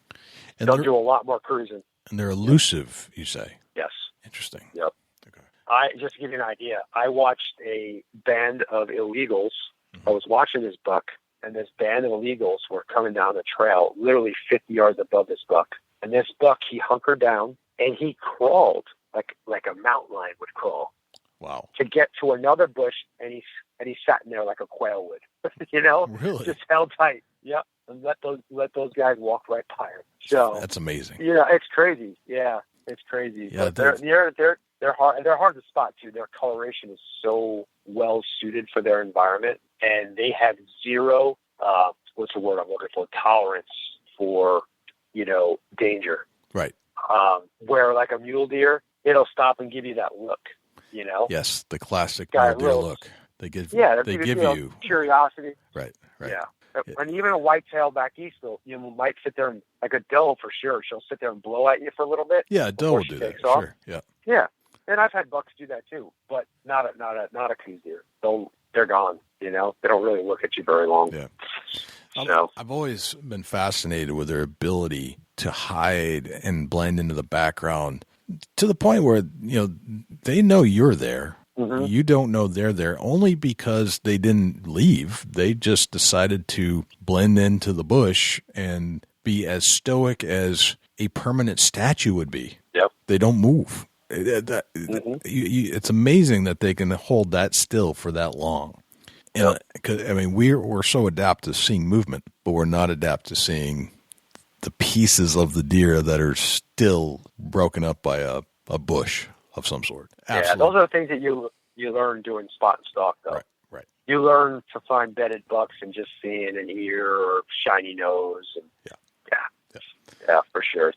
And they'll do a lot more cruising. And they're elusive, you say? Yes. Interesting. Yep. Okay. Just to give you an idea, I watched a band of illegals. I was watching this buck, and this band of illegals were coming down the trail, literally 50 yards above this buck. And this buck, he hunkered down, and he crawled like a mountain lion would crawl. Wow. To get to another bush, and he sat in there like a quail would. Really? Just held tight. Yep. And let those guys walk right by him. So that's amazing. It's crazy. Yeah, it's crazy. Yeah, but they're hard. They're hard to spot too. Their coloration is so well suited for their environment, and they have zero. What's the word I'm looking for? Tolerance for danger. Right. Where like a mule deer, it'll stop and give you that look. Yes, the classic mule deer look. They give you curiosity. Right. Yeah. And even a whitetail back east, you might sit there and, like a doe for sure. She'll sit there and blow at you for a little bit. Yeah, a doe will do that. Off. Sure. Yeah. Yeah. And I've had bucks do that too, but not a coos deer. They're gone. They don't really look at you very long. Yeah. So I've always been fascinated with their ability to hide and blend into the background to the point where, they know you're there. Mm-hmm. You don't know they're there only because they didn't leave. They just decided to blend into the bush and be as stoic as a permanent statue would be. Yep. They don't move. It's amazing that they can hold that still for that long. And we're so adept to seeing movement, but we're not adept to seeing the pieces of the deer that are still broken up by a bush of some sort. Absolutely. Yeah, those are the things that you learn doing spot and stalk, though. Right. You learn to find bedded bucks and just seeing an ear or shiny nose. And yeah, for sure.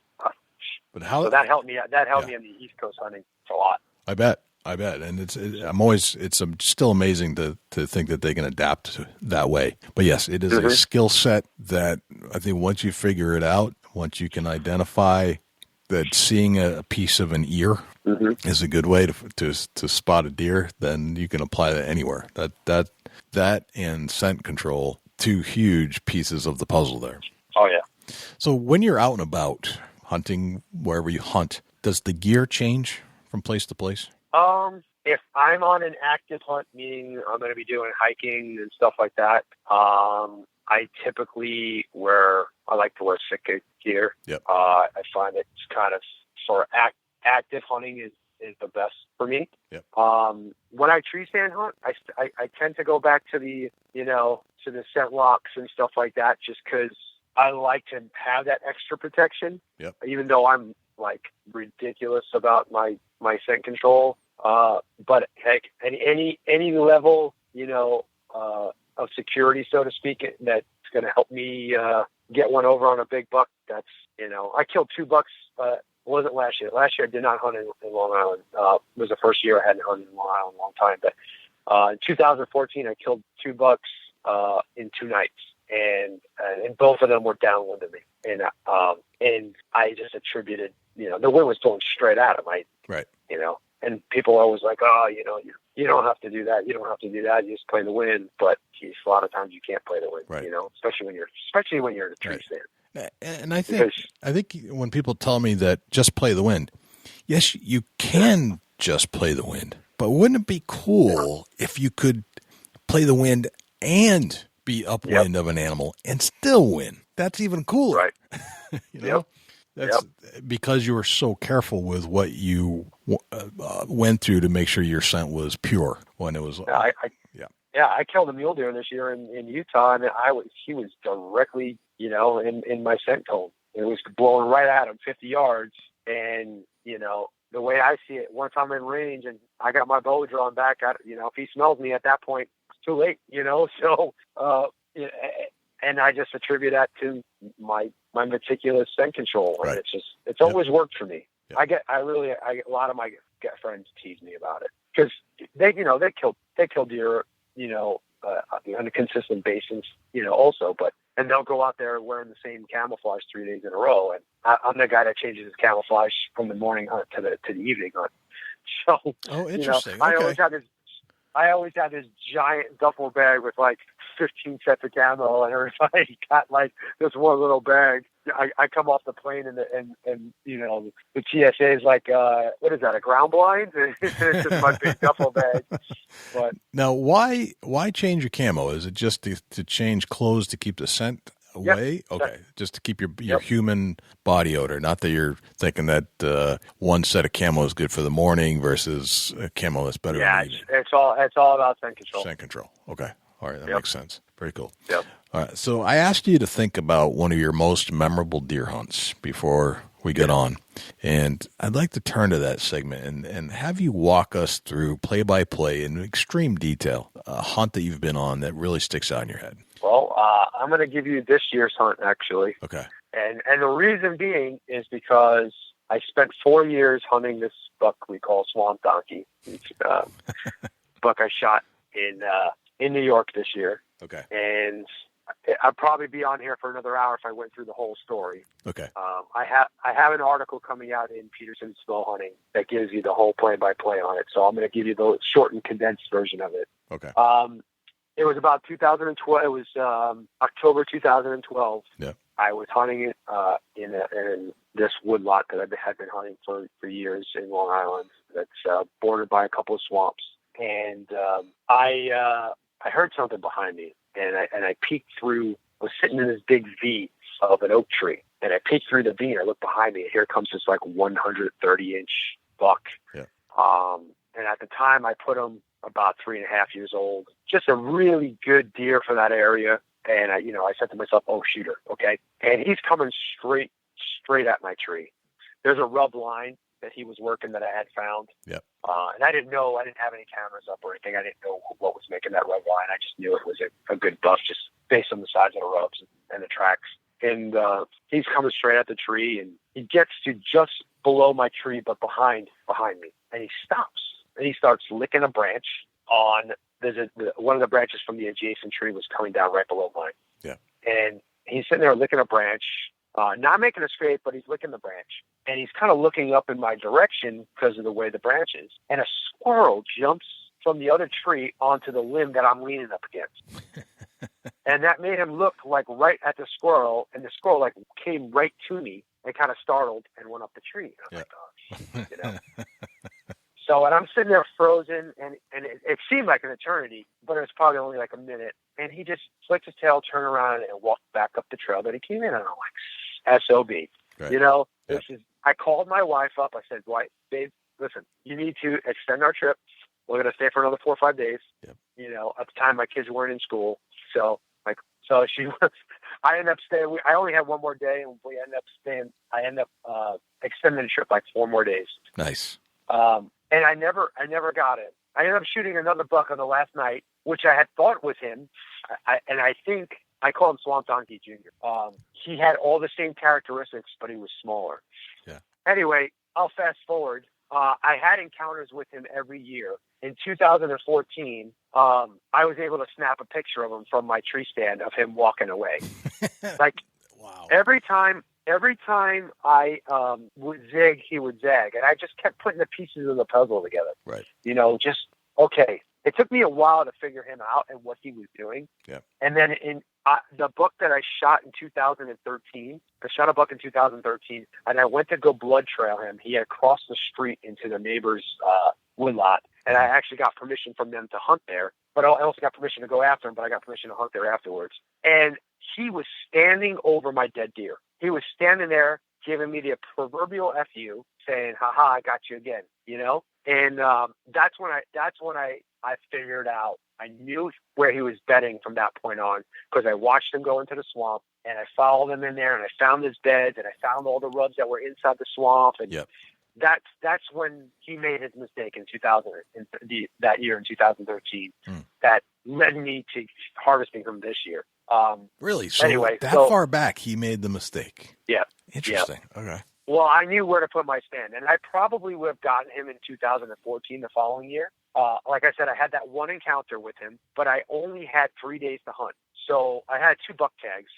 But how? So that helped me. That helped me in the East Coast hunting a lot. I bet, and it's still amazing to think that they can adapt that way. But yes, it is a skill set that I think once you figure it out, once you can identify that seeing a piece of an ear is a good way to spot a deer, then you can apply that anywhere. That and scent control, two huge pieces of the puzzle there. Oh yeah. So when you're out and about hunting, wherever you hunt, does the gear change from place to place? If I'm on an active hunt, meaning I'm going to be doing hiking and stuff like that, I typically I like to wear thick gear. Yep. I find it's kind of for active hunting is the best for me. Yep. When I tree stand hunt, I tend to go back to the scent locks and stuff like that, just because I like to have that extra protection. Yep. Even though I'm like ridiculous about my scent control, but heck, any level of security, so to speak, that's going to help me get one over on a big buck. That's I killed 2 bucks. It wasn't last year. Last year I did not hunt in Long Island. It was the first year I hadn't hunted in Long Island in a long time. But in 2014 I killed 2 bucks in 2 nights. And both of them were downwind of me, and I just attributed, the wind was blowing straight at them. Right. And people are always like, oh, you don't have to do that. You don't have to do that. You just play the wind. But geez, a lot of times you can't play the wind. Right. Especially when you're in a tree stand. And I think when people tell me that just play the wind, yes, you can just play the wind, but wouldn't it be cool if you could play the wind and be upwind of an animal and still win? That's even cooler. Right. That's because you were so careful with what you went through to make sure your scent was pure when it was. I killed a mule deer this year in Utah, and he was directly, in my scent cone. It was blowing right at him 50 yards. And, the way I see it, once I'm in range and I got my bow drawn back, if he smells me at that point, it's too late, so, and I just attribute that to my meticulous scent control. And right. It's always worked for me. Yep. I get a lot of my friends tease me about it because they kill deer, on a consistent basis, also, and they'll go out there wearing the same camouflage 3 days in a row. And I'm the guy that changes his camouflage from the morning hunt to the evening hunt. So, interesting. I always have this giant duffel bag with like 15 sets of camo, and everybody got like this one little bag. I come off the plane and the TSA is like, what is that, a ground blind? It's just my big duffel bag. But now, why change your camo? Is it just to change clothes to keep the scent away? Yep. Okay, just to keep your human body odor. Not that you're thinking that one set of camo is good for the morning versus a camo that's better. Yeah, in the evening. It's all about scent control. Scent control. Okay, all right, that makes sense. Very cool. Yep. All right, so I asked you to think about one of your most memorable deer hunts before we get on, and I'd like to turn to that segment and have you walk us through play-by-play in extreme detail a hunt that you've been on that really sticks out in your head. Well, I'm going to give you this year's hunt, actually. Okay. And the reason being is because I spent 4 years hunting this buck we call Swamp Donkey. It's buck I shot in New York this year. Okay. And I'd probably be on here for another hour if I went through the whole story. Okay. I have an article coming out in Peterson's Slow Hunting that gives you the whole play-by-play on it. So I'm going to give you the short and condensed version of it. Okay. It was about 2012. It was October 2012. Yeah. I was hunting it in this woodlot that I had been hunting for years in Long Island. That's bordered by a couple of swamps, and I heard something behind me, and I peeked through. I was sitting in this big V of an oak tree, and I peeked through the V, and I looked behind me, and here comes this like 130-inch buck. Yeah. And at the time, I put him about 3.5 years old. Just a really good deer for that area. And I said to myself, "Oh, shoot her, okay." And he's coming straight at my tree. There's a rub line that he was working that I had found. Yep. And I didn't have any cameras up or anything. I didn't know what was making that red line. I just knew it was a good buck just based on the size of the rubs and the tracks. And he's coming straight at the tree, and he gets to just below my tree, but behind me. And he stops, and he starts licking a branch on one of the branches from the adjacent tree was coming down right below mine. Yeah. And he's sitting there licking a branch, not making a scrape, but he's licking the branch. And he's kind of looking up in my direction because of the way the branch is. And a squirrel jumps from the other tree onto the limb that I'm leaning up against. And that made him look like right at the squirrel, and the squirrel like came right to me and kind of startled and went up the tree. And I'm like, oh, shit, you know. So, and I'm sitting there frozen, and it seemed like an eternity, but it was probably only like a minute. And he just flicked his tail, turned around, and walked back up the trail that he came in. And I'm like, SOB. Right. You know, Yep. I called my wife up. I said, babe, listen, you need to extend our trip. We're going to stay for another 4 or 5 days. Yep. You know, at the time my kids weren't in school. So I ended up staying. I only had 1 more day, and we ended up staying. I ended up extending the trip like 4 more days. Nice. And I never got it. I ended up shooting another buck on the last night, which I had thought was him. I think I call him Swamp Donkey Jr. He had all the same characteristics, but he was smaller. Yeah. Anyway, I'll fast forward. I had encounters with him every year. In 2014, I was able to snap a picture of him from my tree stand of him walking away. Like, wow. Every time I would zig, he would zag. And I just kept putting the pieces of the puzzle together. Right. You know, just, okay. It took me a while to figure him out and what he was doing. Yeah. And then in the buck that I shot in 2013, I shot a buck in 2013, and I went to go blood trail him. He had crossed the street into the neighbor's woodlot, and I actually got permission from them to hunt there. But I also got permission to go after him, but I got permission to hunt there afterwards. And he was standing over my dead deer. He was standing there giving me the proverbial FU, saying, "Ha-ha, I got you again," you know? And that's when I figured out. I knew where he was bedding from that point on because I watched him go into the swamp, and I followed him in there, and I found his beds, and I found all the rubs that were inside the swamp. And yep. That's when he made his mistake in 2000, that year in 2013. That led me to harvesting him this year. Really? So anyway, far back, he made the mistake. Yeah. Interesting. Yeah. Okay. Well, I knew where to put my stand, and I probably would have gotten him in 2014, the following year. Like I said, I had that one encounter with him, but I only had 3 days to hunt. So I had 2 buck tags.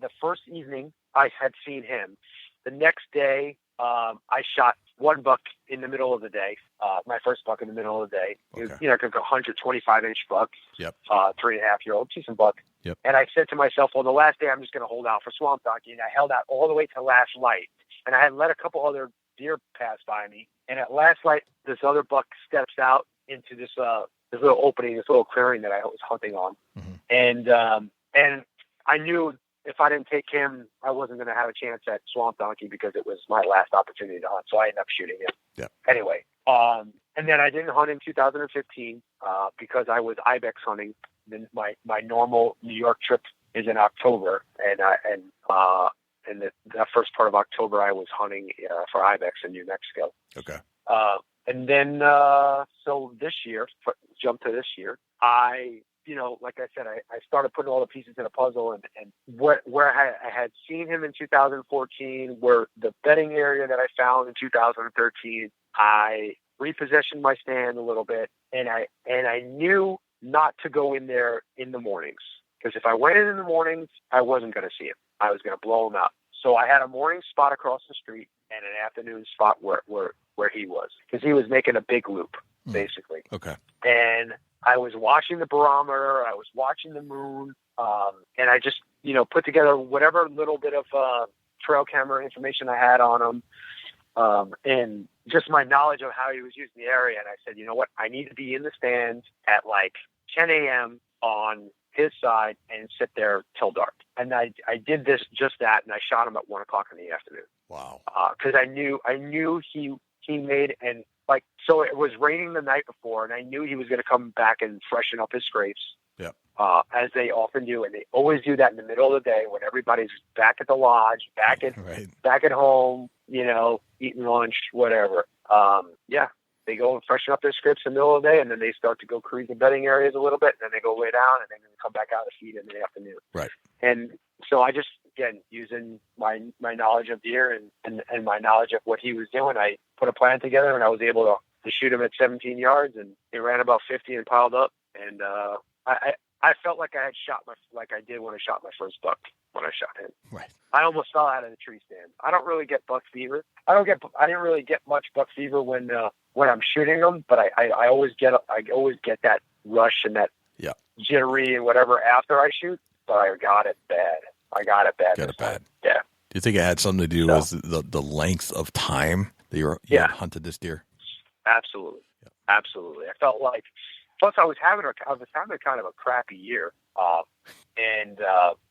The first evening, I had seen him. The next day, I shot 1 buck in the middle of the day, my first buck in the middle of the day. Okay. It was, you know, a 125-inch buck, Yep. 3.5-year-old, decent buck. Yep. And I said to myself, well, the last day I'm just going to hold out for Swamp Donkey, and I held out all the way to last light. And I had let a couple other deer pass by me, and at last light, this other buck steps out into this little opening, this little clearing that I was hunting on, and I knew if I didn't take him, I wasn't going to have a chance at Swamp Donkey because it was my last opportunity to hunt. So I ended up shooting him. Yeah. Anyway, and then I didn't hunt in 2015 because I was ibex hunting. Then my normal New York trip is in October, and the first part of October I was hunting for ibex in New Mexico. Okay. And then so this year, jump to this year, like I said, I started putting all the pieces in a puzzle, and where I had seen him in 2014, where the bedding area that I found in 2013, I repositioned my stand a little bit, and I knew not to go in there in the mornings, because if I went in the mornings, I wasn't going to see him. I was going to blow him out. So I had a morning spot across the street and an afternoon spot where he was, because he was making a big loop, basically. Okay. And I was watching the barometer, I was watching the moon, and I just, put together whatever little bit of trail camera information I had on him, and just my knowledge of how he was using the area. And I said, you know what, I need to be in the stands at like 10 a.m. on his side and sit there till dark. And I did just that, and I shot him at 1 o'clock in the afternoon. Wow. Because I knew he made, and like, so it was raining the night before, and I knew he was going to come back and freshen up his scrapes. Yep. As they often do, and they always do that in the middle of the day when everybody's back at the lodge, back at home, you know, eating lunch, whatever. They go and freshen up their scrapes in the middle of the day, and then they start to go cruise the bedding areas a little bit, and then they go lay down, and then they come back out to feed in the afternoon. Right. And so I just, again, using my knowledge of deer and my knowledge of what he was doing, I put a plan together, and I was able to shoot him at 17 yards, and he ran about 50 and piled up. And I felt like I had like I did when I shot my first buck when I shot him. Right. I almost fell out of the tree stand. I don't really get buck fever. I didn't really get much buck fever when I'm shooting them, but I always get that rush and that jittery and whatever after I shoot. But I got it bad. Got it bad. Yeah. Do you think it had something to do with the length of time that you had hunted this deer? Absolutely. Yeah. Absolutely. I felt like, plus I was having kind of a crappy year. And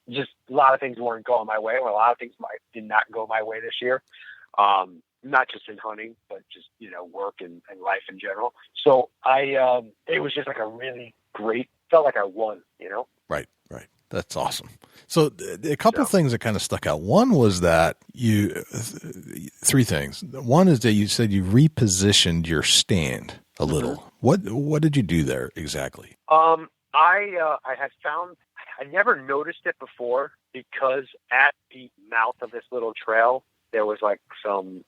just a lot of things weren't going my way. Well, a lot of things did not go my way this year. Not just in hunting, but just, you know, work and life in general. So it was just like a really great, felt like I won, you know? Right. That's awesome. So a couple of things that kind of stuck out. One was that three things. One is that you said you repositioned your stand a little. What did you do there exactly? I had found, I never noticed it before because at the mouth of this little trail, there was like some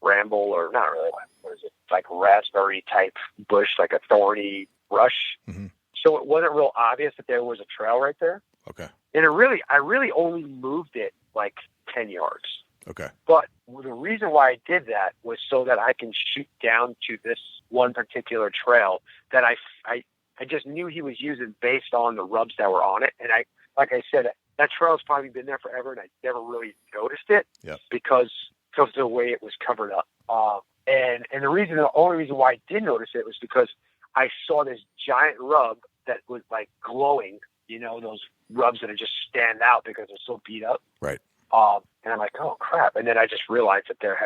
ramble, or not really, what is it? Like raspberry type bush, like a thorny brush. Mm-hmm. So it wasn't real obvious that there was a trail right there. Okay. And I really only moved it like 10 yards. Okay. But the reason why I did that was so that I can shoot down to this one particular trail that I just knew he was using based on the rubs that were on it. And like I said, that trail's probably been there forever, and I never really noticed it because of the way it was covered up. And the only reason why I did notice it was because I saw this giant rub that was like glowing, you know, those rubs that just stand out because they're so beat up. Right. And I'm like, oh crap. And then I just realized that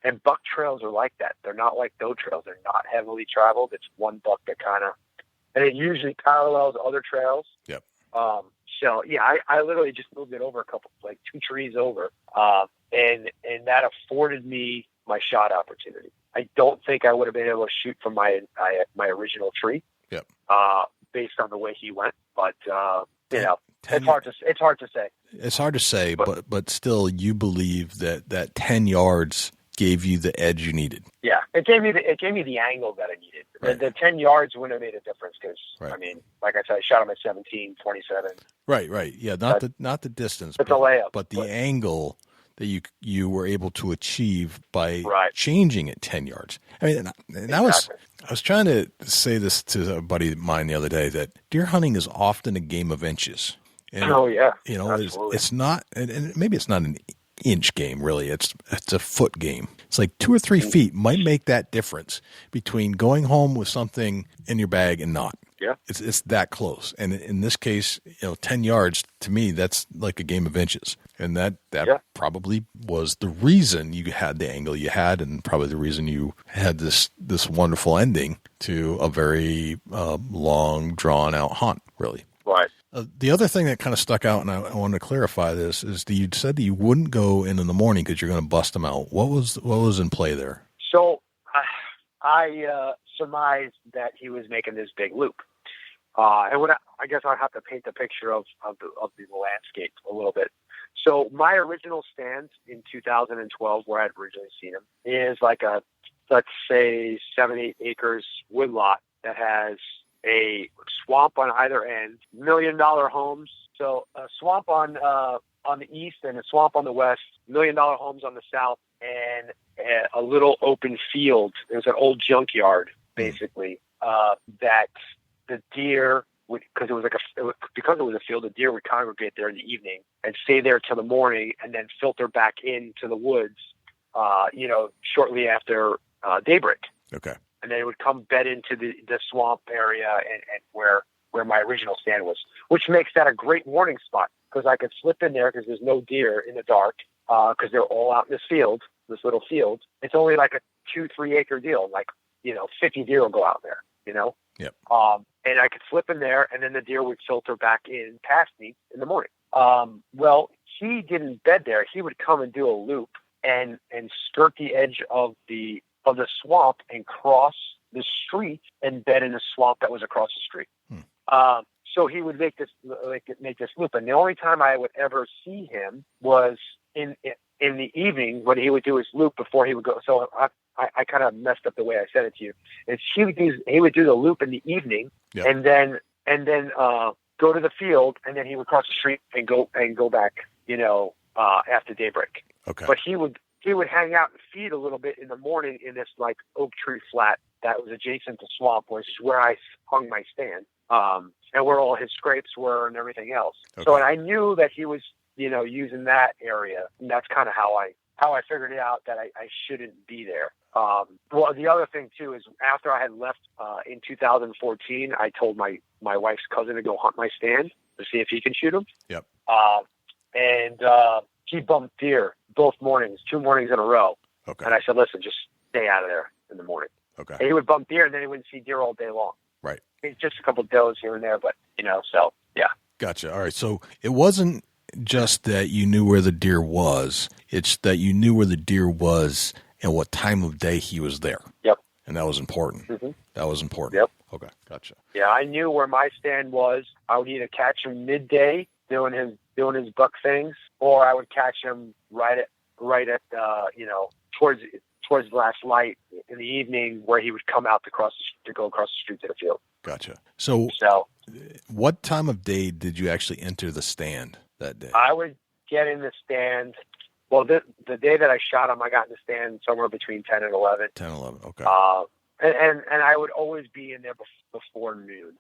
and buck trails are like that. They're not like doe trails. They're not heavily traveled. It's one buck that and it usually parallels other trails. Yep. So yeah, I literally just moved it over like 2 trees over. And that afforded me my shot opportunity. I don't think I would have been able to shoot from my original tree. Yep. Based on the way he went, but you know, it's hard to say. It's hard to say, but still, you believe that 10 yards gave you the edge you needed. Yeah, it gave me the angle that I needed. Right. The 10 yards wouldn't have made a difference because I mean, like I said, I shot him at 17, 27. Right. Yeah, not the distance, but the layup, but the angle that you were able to achieve by changing it 10 yards. I mean, and I was trying to say this to a buddy of mine the other day, that deer hunting is often a game of inches. And, you know, it's not, and maybe it's not an inch game really. It's a foot game. It's like 2 or 3 feet might make that difference between going home with something in your bag and not. Yeah. It's that close. And in this case, you know, 10 yards to me, that's like a game of inches. And that probably was the reason you had the angle you had, and probably the reason you had this wonderful ending to a very long, drawn-out hunt, really. Right. The other thing that kind of stuck out, and I wanted to clarify this, is that you said that you wouldn't go in the morning because you're going to bust them out. What was in play there? So I surmised that he was making this big loop. And I guess I'd have to paint the picture of the landscape a little bit. So my original stand in 2012, where I'd originally seen him, is like a, let's say, 7-8 acres woodlot that has a swamp on either end, $1 million homes. So a swamp on the east and a swamp on the west, $1 million homes on the south, and a little open field. There's an old junkyard, basically, that the deer would, because it was a field, the deer would congregate there in the evening and stay there till the morning, and then filter back into the woods, shortly after daybreak. Okay. And then it would come bed into the swamp area and where my original stand was, which makes that a great warning spot because I could slip in there because there's no deer in the dark because they're all out in this field. little field. It's only like a 2-3 acre deal. Like, 50 deer will go out there, Yep. And I could slip in there, and then the deer would filter back in past me in the morning. Well, he didn't bed there. He would come and do a loop and skirt the edge of the swamp and cross the street and bed in a swamp that was across the street. So he would make this loop, and the only time I would ever see him was in the evening when he would do his loop before he would go. So I kind of messed up the way I said it to you. He would do the loop in the evening, Yep. and then go to the field, and then he would cross the street and go back, after daybreak. Okay. But he would hang out and feed a little bit in the morning in this like oak tree flat that was adjacent to swamp, which is where I hung my stand, and where all his scrapes were and everything else. Okay. So, and I knew that he was, using that area, and that's kind of how I figured it out that I shouldn't be there. Well, the other thing too is after I had left in 2014, I told my wife's cousin to go hunt my stand to see if he can shoot him. Yep. And he bumped deer both mornings, 2 mornings in a row. Okay. And I said, listen, just stay out of there in the morning. Okay. And he would bump deer, and then he wouldn't see deer all day long. Right. It's just a couple of does here and there, but so yeah. Gotcha. All right. So it wasn't just that you knew where the deer was; it's that you knew where the deer was and what time of day he was there. Yep. And that was important. Mm-hmm. That was important. Yep. Okay. Gotcha. Yeah, I knew where my stand was. I would either catch him midday doing his buck things, or I would catch him right at towards the last light in the evening, where he would come out to go across the street to the field. Gotcha. So what time of day did you actually enter the stand that day? I would get in the stand. Well, the day that I shot him, I got in the stand somewhere between 10 and 11. 10, 11. Okay. And I would always be in there before noon.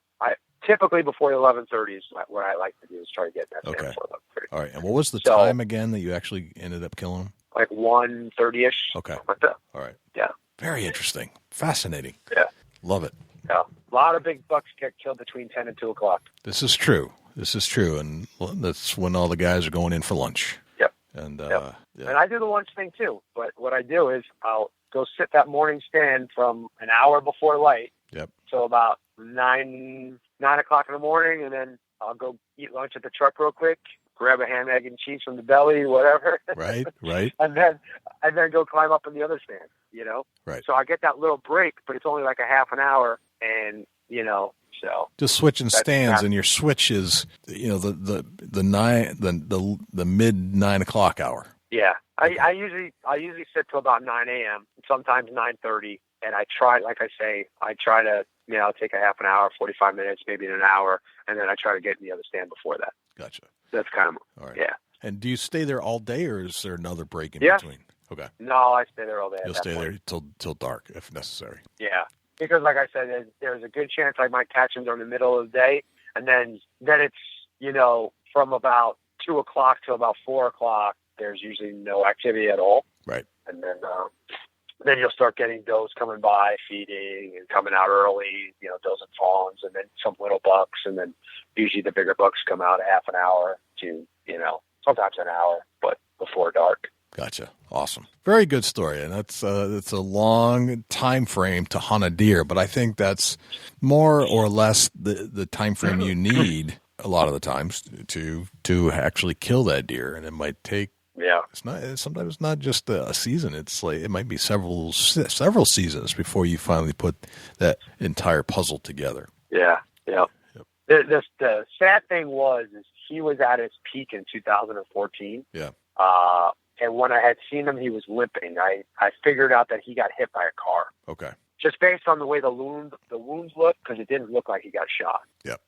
Typically before 11:30 is what I like to do, is try to get in that stand before 11:30. All right. And what was the time again that you actually ended up killing him? Like 1:30-ish. Okay. Like that. All right. Yeah. Very interesting. Fascinating. Yeah. Love it. Yeah. A lot of big bucks get killed between 10 and 2 o'clock. This is true. And that's when all the guys are going in for lunch. Yep. And yep. Yeah. And I do the lunch thing too. But what I do is I'll go sit that morning stand from an hour before light. Yep. Till about 9 o'clock in the morning, and then I'll go eat lunch at the truck real quick, grab a ham, egg, and cheese from the deli, whatever. Right. and then go climb up in the other stand, Right. So I get that little break, but it's only like a half an hour, and so just switching stands, and your switch is the mid 9 o'clock hour. Yeah, I usually sit till about 9 a.m. Sometimes 9:30, and I try to take a half an hour, 45 minutes, maybe an hour, and then I try to get in the other stand before that. Gotcha. That's kind of all right. Yeah. And do you stay there all day, or is there another break in Yeah. between? Okay. No, I stay there all day. You'll stay there till dark if necessary. Yeah, because like I said, there's a good chance I might catch him during the middle of the day, and then it's from about 2 o'clock till about 4 o'clock. There's usually no activity at all. Right. And then you'll start getting does coming by, feeding, and coming out early, does and fawns, and then some little bucks, and then usually the bigger bucks come out a half an hour to, sometimes an hour, but before dark. Gotcha. Awesome. Very good story. And it's a long time frame to hunt a deer, but I think that's more or less the time frame you need a lot of the times to actually kill that deer. And it might take, sometimes not just a season. It's like, it might be several seasons before you finally put that entire puzzle together. Yeah. Yeah. Yep. The sad thing is he was at his peak in 2014. Yeah. And when I had seen him, he was limping. I figured out that he got hit by a car. Okay. Just based on the way the wounds looked, because it didn't look like he got shot. Yep.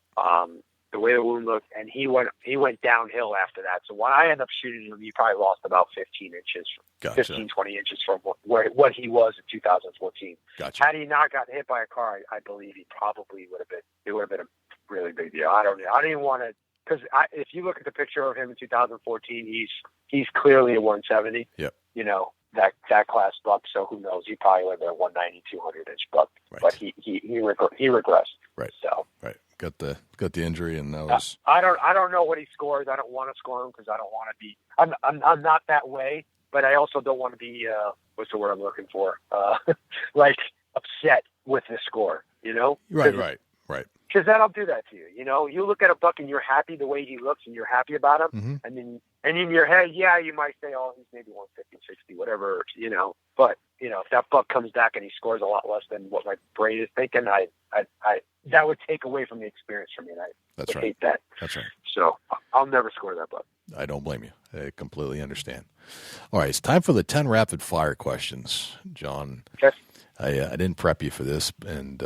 The way the wound looked, and he went downhill after that. So when I ended up shooting him, he probably lost about 15 inches, Gotcha. 15, 20 inches from what he was in 2014. Gotcha. Had he not gotten hit by a car, I believe he probably would have been. It would have been a really big deal. I don't know. I didn't want to, because if you look at the picture of him in 2014, he's clearly a 170. Yep. That class buck. So who knows? He probably would have been a 190, 200 inch buck. Right. But he regressed. Right. So. Right. Got the injury, and that was. I don't know what he scores. I don't want to score him because I don't want to be. I'm not that way. but I also don't want to be, what's the word I'm looking for? Like upset with the score, you know? Right. Because that'll do that to you. You know, you look at a buck and you're happy the way he looks and you're happy about him. Mm-hmm. And in your head, yeah, you might say, oh, he's maybe 150, 60, whatever, you know. But, you know, if that buck comes back and he scores a lot less than what my brain is thinking, I that would take away from the experience for me. And I hate that. That's right. So I'll never score that buck. I don't blame you. I completely understand. All right, it's time for the 10 rapid fire questions, John. Okay. I didn't prep you for this, and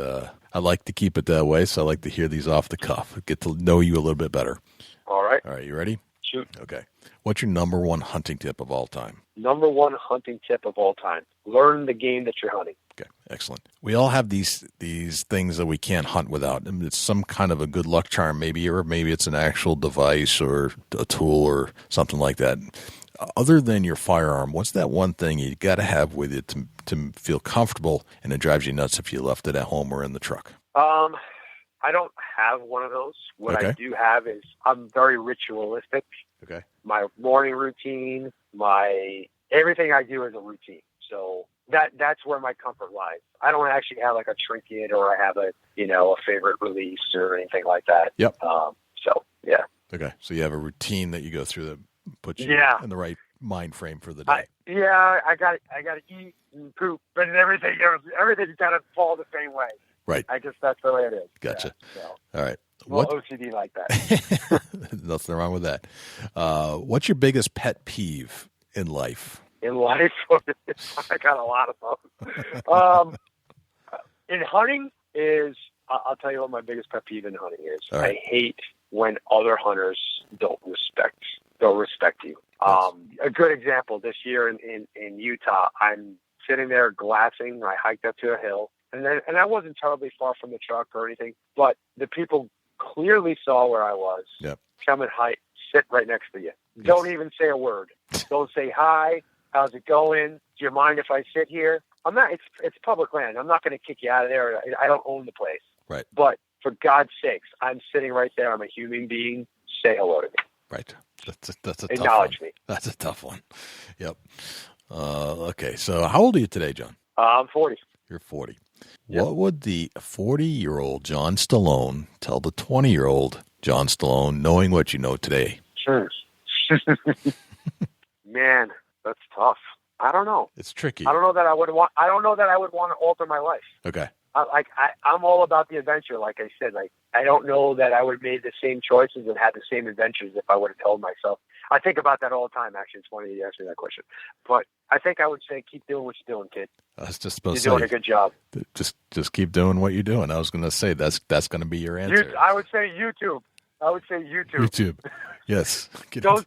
I like to keep it that way, so I like to hear these off the cuff, get to know you a little bit better. All right. All right, you ready? Shoot. Okay. What's your number one hunting tip of all time? Number one hunting tip of all time. Learn the game that you're hunting. Okay, excellent. We all have these things that we can't hunt without. I mean, it's some kind of a good luck charm maybe, or maybe it's an actual device or a tool or something like that. Other than your firearm, what's that one thing you got to have with you to feel comfortable, and it drives you nuts if you left it at home or in the truck? I don't have one of those. What I do have is I'm very ritualistic. Okay. My morning routine, everything I do is a routine. So that's where my comfort lies. I don't actually have like a trinket or I have a favorite release or anything like that. Yep. So yeah. Okay. So you have a routine that you go through that puts you in the right mind frame for the day. I got to eat and poop, but everything's got to fall the same way. Right. That's the way it is. Gotcha. Yeah, so. All right. Well, OCD like that. Nothing wrong with that. What's your biggest pet peeve in life? In life, I got a lot of them. In hunting I'll tell you what my biggest pet peeve in hunting is. Right. I hate when other hunters don't respect you. A good example this year in Utah, I'm sitting there glassing. I hiked up to a hill, and I wasn't terribly far from the truck or anything, but the people clearly saw where I was. Yep. Come and sit right next to you. Yes. Don't even say a word. Don't say hi. How's it going? Do you mind if I sit here? I'm not. It's public land. I'm not going to kick you out of there. I don't own the place. Right. But for God's sakes, I'm sitting right there. I'm a human being. Say hello to me. Right. That's a acknowledge tough one. Me. That's a tough one. Yep. Okay. So how old are you today, John? I'm 40. You're 40. Yep. What would the 40-year-old John Stallone tell the 20-year-old John Stallone, knowing what you know today? Sure. Man, that's tough. I don't know. It's tricky. I don't know that I would want to alter my life. Okay. I'm all about the adventure. Like I said, I don't know that I would have made the same choices and had the same adventures if I would have told myself. I think about that all the time. Actually, it's funny you asked me that question. But I think I would say, keep doing what you're doing, kid. I was just supposed to say, you're doing a good job. Just keep doing what you're doing. I was going to say that's going to be your answer. I would say YouTube. YouTube. Yes.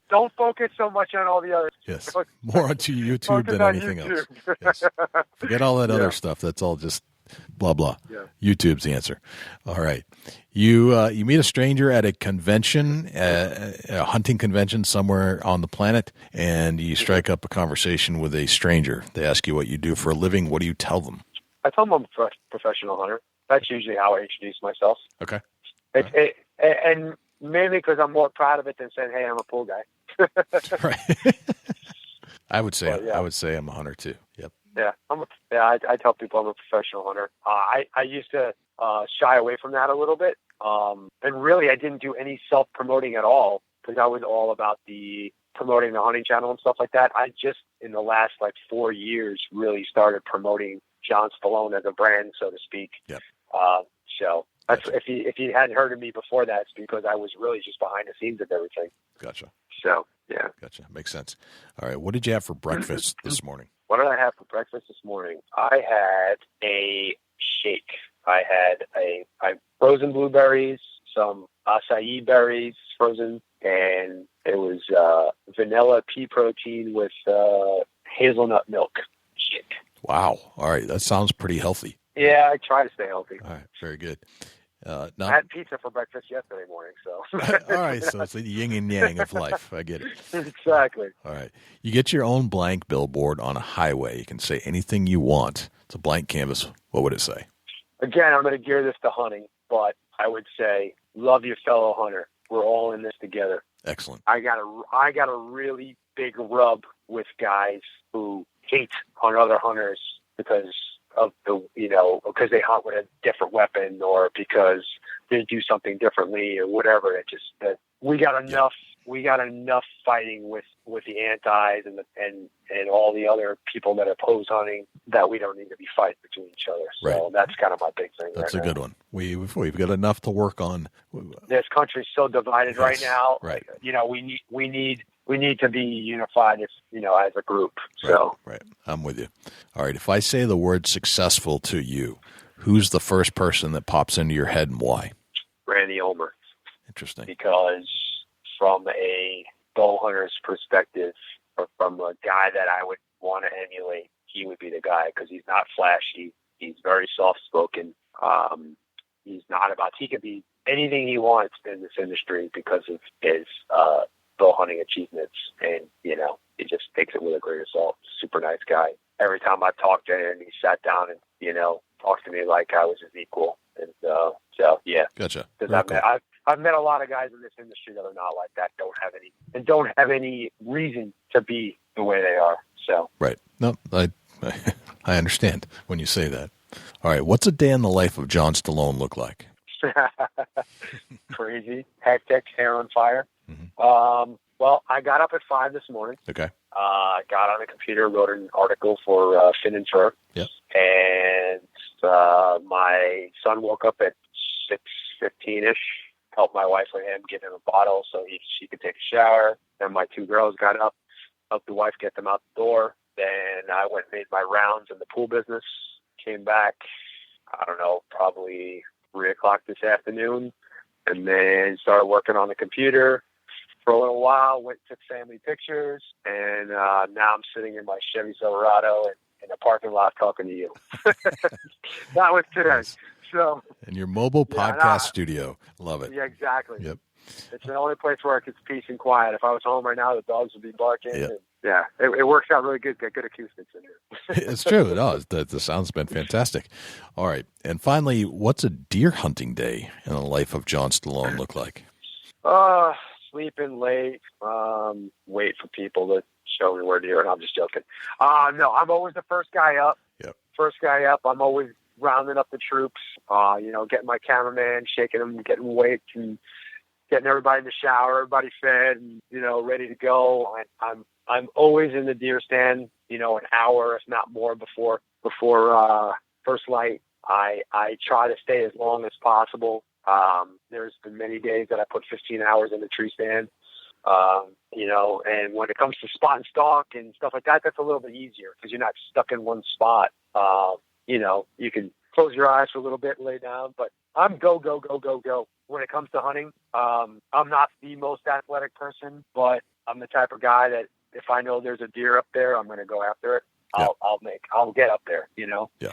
Don't focus so much on all the others. Yes. More onto YouTube than anything else. Yes. Forget all that other stuff. That's all just blah blah. Yeah. YouTube's the answer. All right. You meet a stranger at a convention, a hunting convention somewhere on the planet, and you strike up a conversation with a stranger. They ask you what you do for a living. What do you tell them? I tell them I'm a professional hunter. That's usually how I introduce myself. Okay. And mainly because I'm more proud of it than saying, "Hey, I'm a pool guy." Right. I would say I'm a hunter too. Yep. Yeah, I tell people I'm a professional hunter. I used to shy away from that a little bit, and really I didn't do any self-promoting at all because I was all about promoting the hunting channel and stuff like that. I just in the last 4 years really started promoting John Stallone as a brand, so to speak. Yep. So that's if you hadn't heard of me before that, it's because I was really just behind the scenes of everything. Gotcha. So yeah. Gotcha. Makes sense. All right. What did you have for breakfast this morning? What did I have for breakfast this morning? I had a shake. I had frozen blueberries, some acai berries frozen, and it was vanilla pea protein with hazelnut milk shake. Wow. All right. That sounds pretty healthy. Yeah, I try to stay healthy. All right. Very good. I had pizza for breakfast yesterday morning, so. All right, so it's the yin and yang of life. I get it. Exactly. All right. You get your own blank billboard on a highway. You can say anything you want. It's a blank canvas. What would it say? Again, I'm going to gear this to hunting, but I would say, love your fellow hunter. We're all in this together. Excellent. I got a really big rub with guys who hate on other hunters because of because they hunt with a different weapon or because they do something differently or whatever. It just that we got enough. Yeah. We got enough fighting with the antis and all the other people that oppose hunting that we don't need to be fighting between each other. So that's kind of my big thing. That's a good one. We've got enough to work on. This country's so divided right now. Right. We need to be unified as a group. So right. I'm with you. All right. If I say the word successful to you, who's the first person that pops into your head and why? Randy Ulmer. Interesting. Because from a bow hunter's perspective, or from a guy that I would want to emulate, he would be the guy because he's not flashy. He's very soft-spoken. He can be anything he wants in this industry because of his bow hunting achievements. And, he just takes it with a grain of salt. Super nice guy. Every time I talked to him, he sat down and, talked to me like I was his equal. And yeah. Gotcha. I've met a lot of guys in this industry that are not like that, don't have any reason to be the way they are. So right. No, I understand when you say that. All right. What's a day in the life of John Stallone look like? Crazy, hectic, hair on fire. Mm-hmm. Well, I got up at 5 this morning. Okay. Got on the computer, wrote an article for Fin and Fur. Yep. And my son woke up at 6:15ish. Helped my wife with him, give him a bottle so she could take a shower. Then my 2 girls got up, helped the wife get them out the door. Then I went and made my rounds in the pool business. Came back, I don't know, probably 3 o'clock this afternoon, and then started working on the computer for a little while. Went and took family pictures, and now I'm sitting in my Chevy Silverado in a parking lot talking to you. That was today. Nice. So, in your mobile podcast studio. Love it. Yeah, exactly. Yep. It's the only place where it's peace and quiet. If I was home right now, the dogs would be barking. Yep. And, it works out really good. Got good acoustics in here. It's true. No, the sound's been fantastic. All right. And finally, what's a deer hunting day in the life of John Stallone look like? Sleeping late, wait for people to show me where deer are. I'm just joking. No, I'm always the first guy up. Yep. First guy up. I'm always rounding up the troops, getting my cameraman, shaking them, getting weights, and getting everybody in the shower, everybody fed, and ready to go. I'm always in the deer stand, an hour, if not more, before first light. I try to stay as long as possible. There's been many days that I put 15 hours in the tree stand. And when it comes to spot and stalk and stuff like that, that's a little bit easier because you're not stuck in one spot. You can close your eyes for a little bit and lay down, but I'm go. When it comes to hunting, I'm not the most athletic person, but I'm the type of guy that if I know there's a deer up there, I'm going to go after it. I'll get up there, Yeah.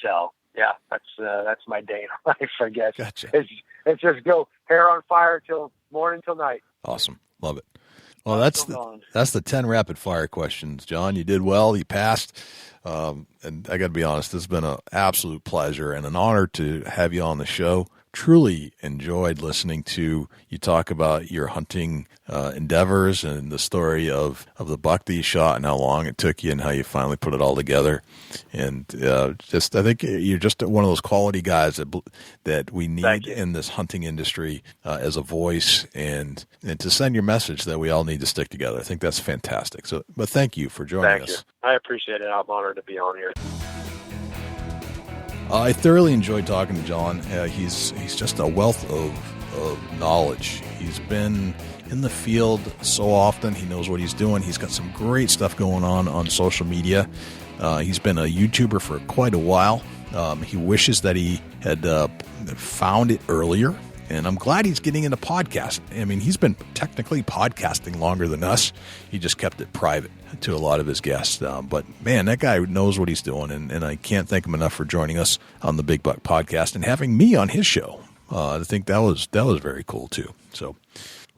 So yeah, that's my day in life, I guess. Gotcha. It's just go hair on fire till morning till night. Awesome. Love it. Well, that's the 10 rapid fire questions, John. You did well. You passed. And I got to be honest, this has been an absolute pleasure and an honor to have you on the show. Truly enjoyed listening to you talk about your hunting endeavors and the story of the buck that you shot and how long it took you and how you finally put it all together. And I think you're just one of those quality guys that we need in this hunting industry as a voice and to send your message that we all need to stick together. I think that's fantastic. But thank you for joining us. I appreciate it. I'm honored to be on here. I thoroughly enjoyed talking to John. He's just a wealth of knowledge. He's been in the field so often. He knows what he's doing. He's got some great stuff going on social media. He's been a YouTuber for quite a while. He wishes that he had found it earlier. And I'm glad he's getting into podcasting. I mean, he's been technically podcasting longer than us. He just kept it private to a lot of his guests. But, man, that guy knows what he's doing, and I can't thank him enough for joining us on the Big Buck Podcast and having me on his show. I think that was very cool, too. So,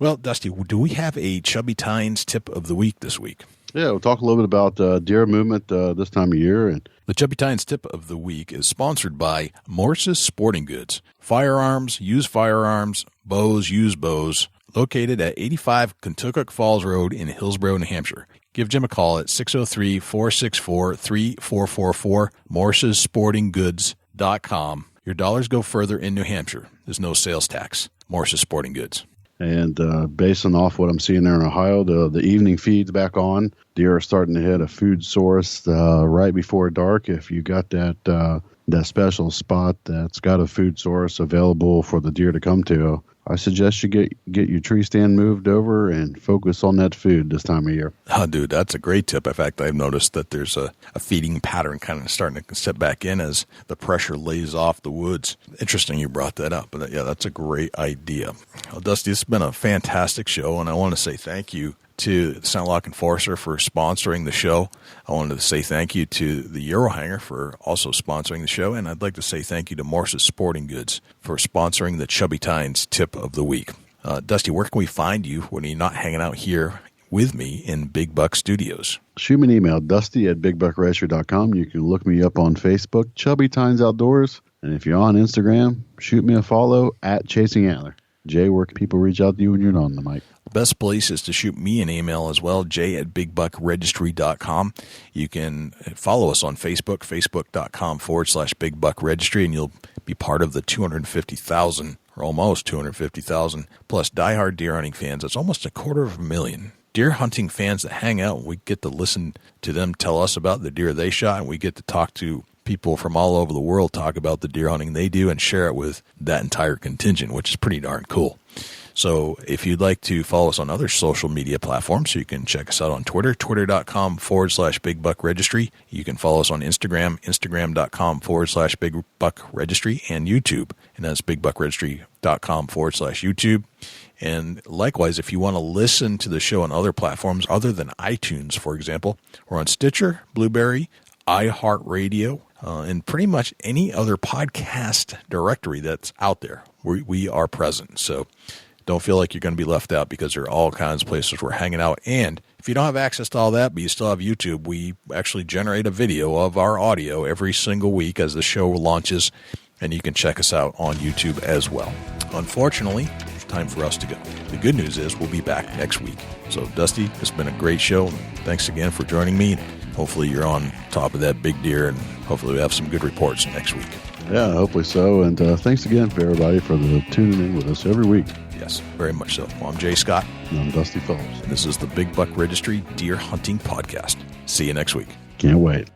well, Dusty, do we have a Chubby Tines tip of the week this week? Yeah, we'll talk a little bit about deer movement this time of year. And the Chubby Tines tip of the week is sponsored by Morse's Sporting Goods. Firearms, use firearms, bows, use bows. located at 85 Kentucky Falls Road in Hillsborough, New Hampshire. Give Jim a call at 603-464-3444, morrissportinggoods.com. Your dollars go further in New Hampshire. There's no sales tax. Morris's Sporting Goods. And basing off what I'm seeing there in Ohio, the evening feed's back on. Deer are starting to hit a food source right before dark. If you got that special spot that's got a food source available for the deer to come to, I suggest you get your tree stand moved over and focus on that food this time of year. Oh, dude, that's a great tip. In fact, I've noticed that there's a feeding pattern kind of starting to step back in as the pressure lays off the woods. Interesting you brought that up. But yeah, that's a great idea. Well, Dusty, it's been a fantastic show, and I want to say thank you to the St. Lock Enforcer for sponsoring the show. I wanted to say thank you to the Eurohanger for also sponsoring the show, and I'd like to say thank you to Morris's Sporting Goods for sponsoring the Chubby Tines Tip of the Week. Dusty, where can we find you when you're not hanging out here with me in Big Buck Studios? Shoot me an email, dusty@bigbuckregistry.com. You can look me up on Facebook, Chubby Tines Outdoors, and if you're on Instagram, shoot me a follow @ChasingAntler. Jay, where can people reach out to you when you're not on the mic? The best place is to shoot me an email as well, jay@bigbuckregistry.com. You can follow us on Facebook, facebook.com/bigbuckregistry, and you'll be part of the 250,000, or almost 250,000, plus diehard deer hunting fans. That's almost 250,000 deer hunting fans that hang out, and we get to listen to them tell us about the deer they shot, and we get to talk to people from all over the world, talk about the deer hunting they do, and share it with that entire contingent, which is pretty darn cool. So if you'd like to follow us on other social media platforms, you can check us out on Twitter, twitter.com/bigbuckregistry. You can follow us on Instagram, instagram.com/bigbuckregistry, and YouTube, and that's bigbuckregistry.com/YouTube. And likewise, if you want to listen to the show on other platforms other than iTunes, for example, we're on Stitcher, Blueberry, iHeartRadio, and pretty much any other podcast directory that's out there. We are present. So don't feel like you're going to be left out, because there are all kinds of places we're hanging out. And if you don't have access to all that, but you still have YouTube, we actually generate a video of our audio every single week as the show launches, and you can check us out on YouTube as well. Unfortunately, it's time for us to go. The good news is we'll be back next week. So, Dusty, it's been a great show. Thanks again for joining me. Hopefully you're on top of that big deer, and hopefully we have some good reports next week. Yeah, hopefully so. And thanks again for everybody for tuning in with us every week. Yes, very much so. Well, I'm Jay Scott. And I'm Dusty Phillips. And this is the Big Buck Registry Deer Hunting Podcast. See you next week. Can't wait.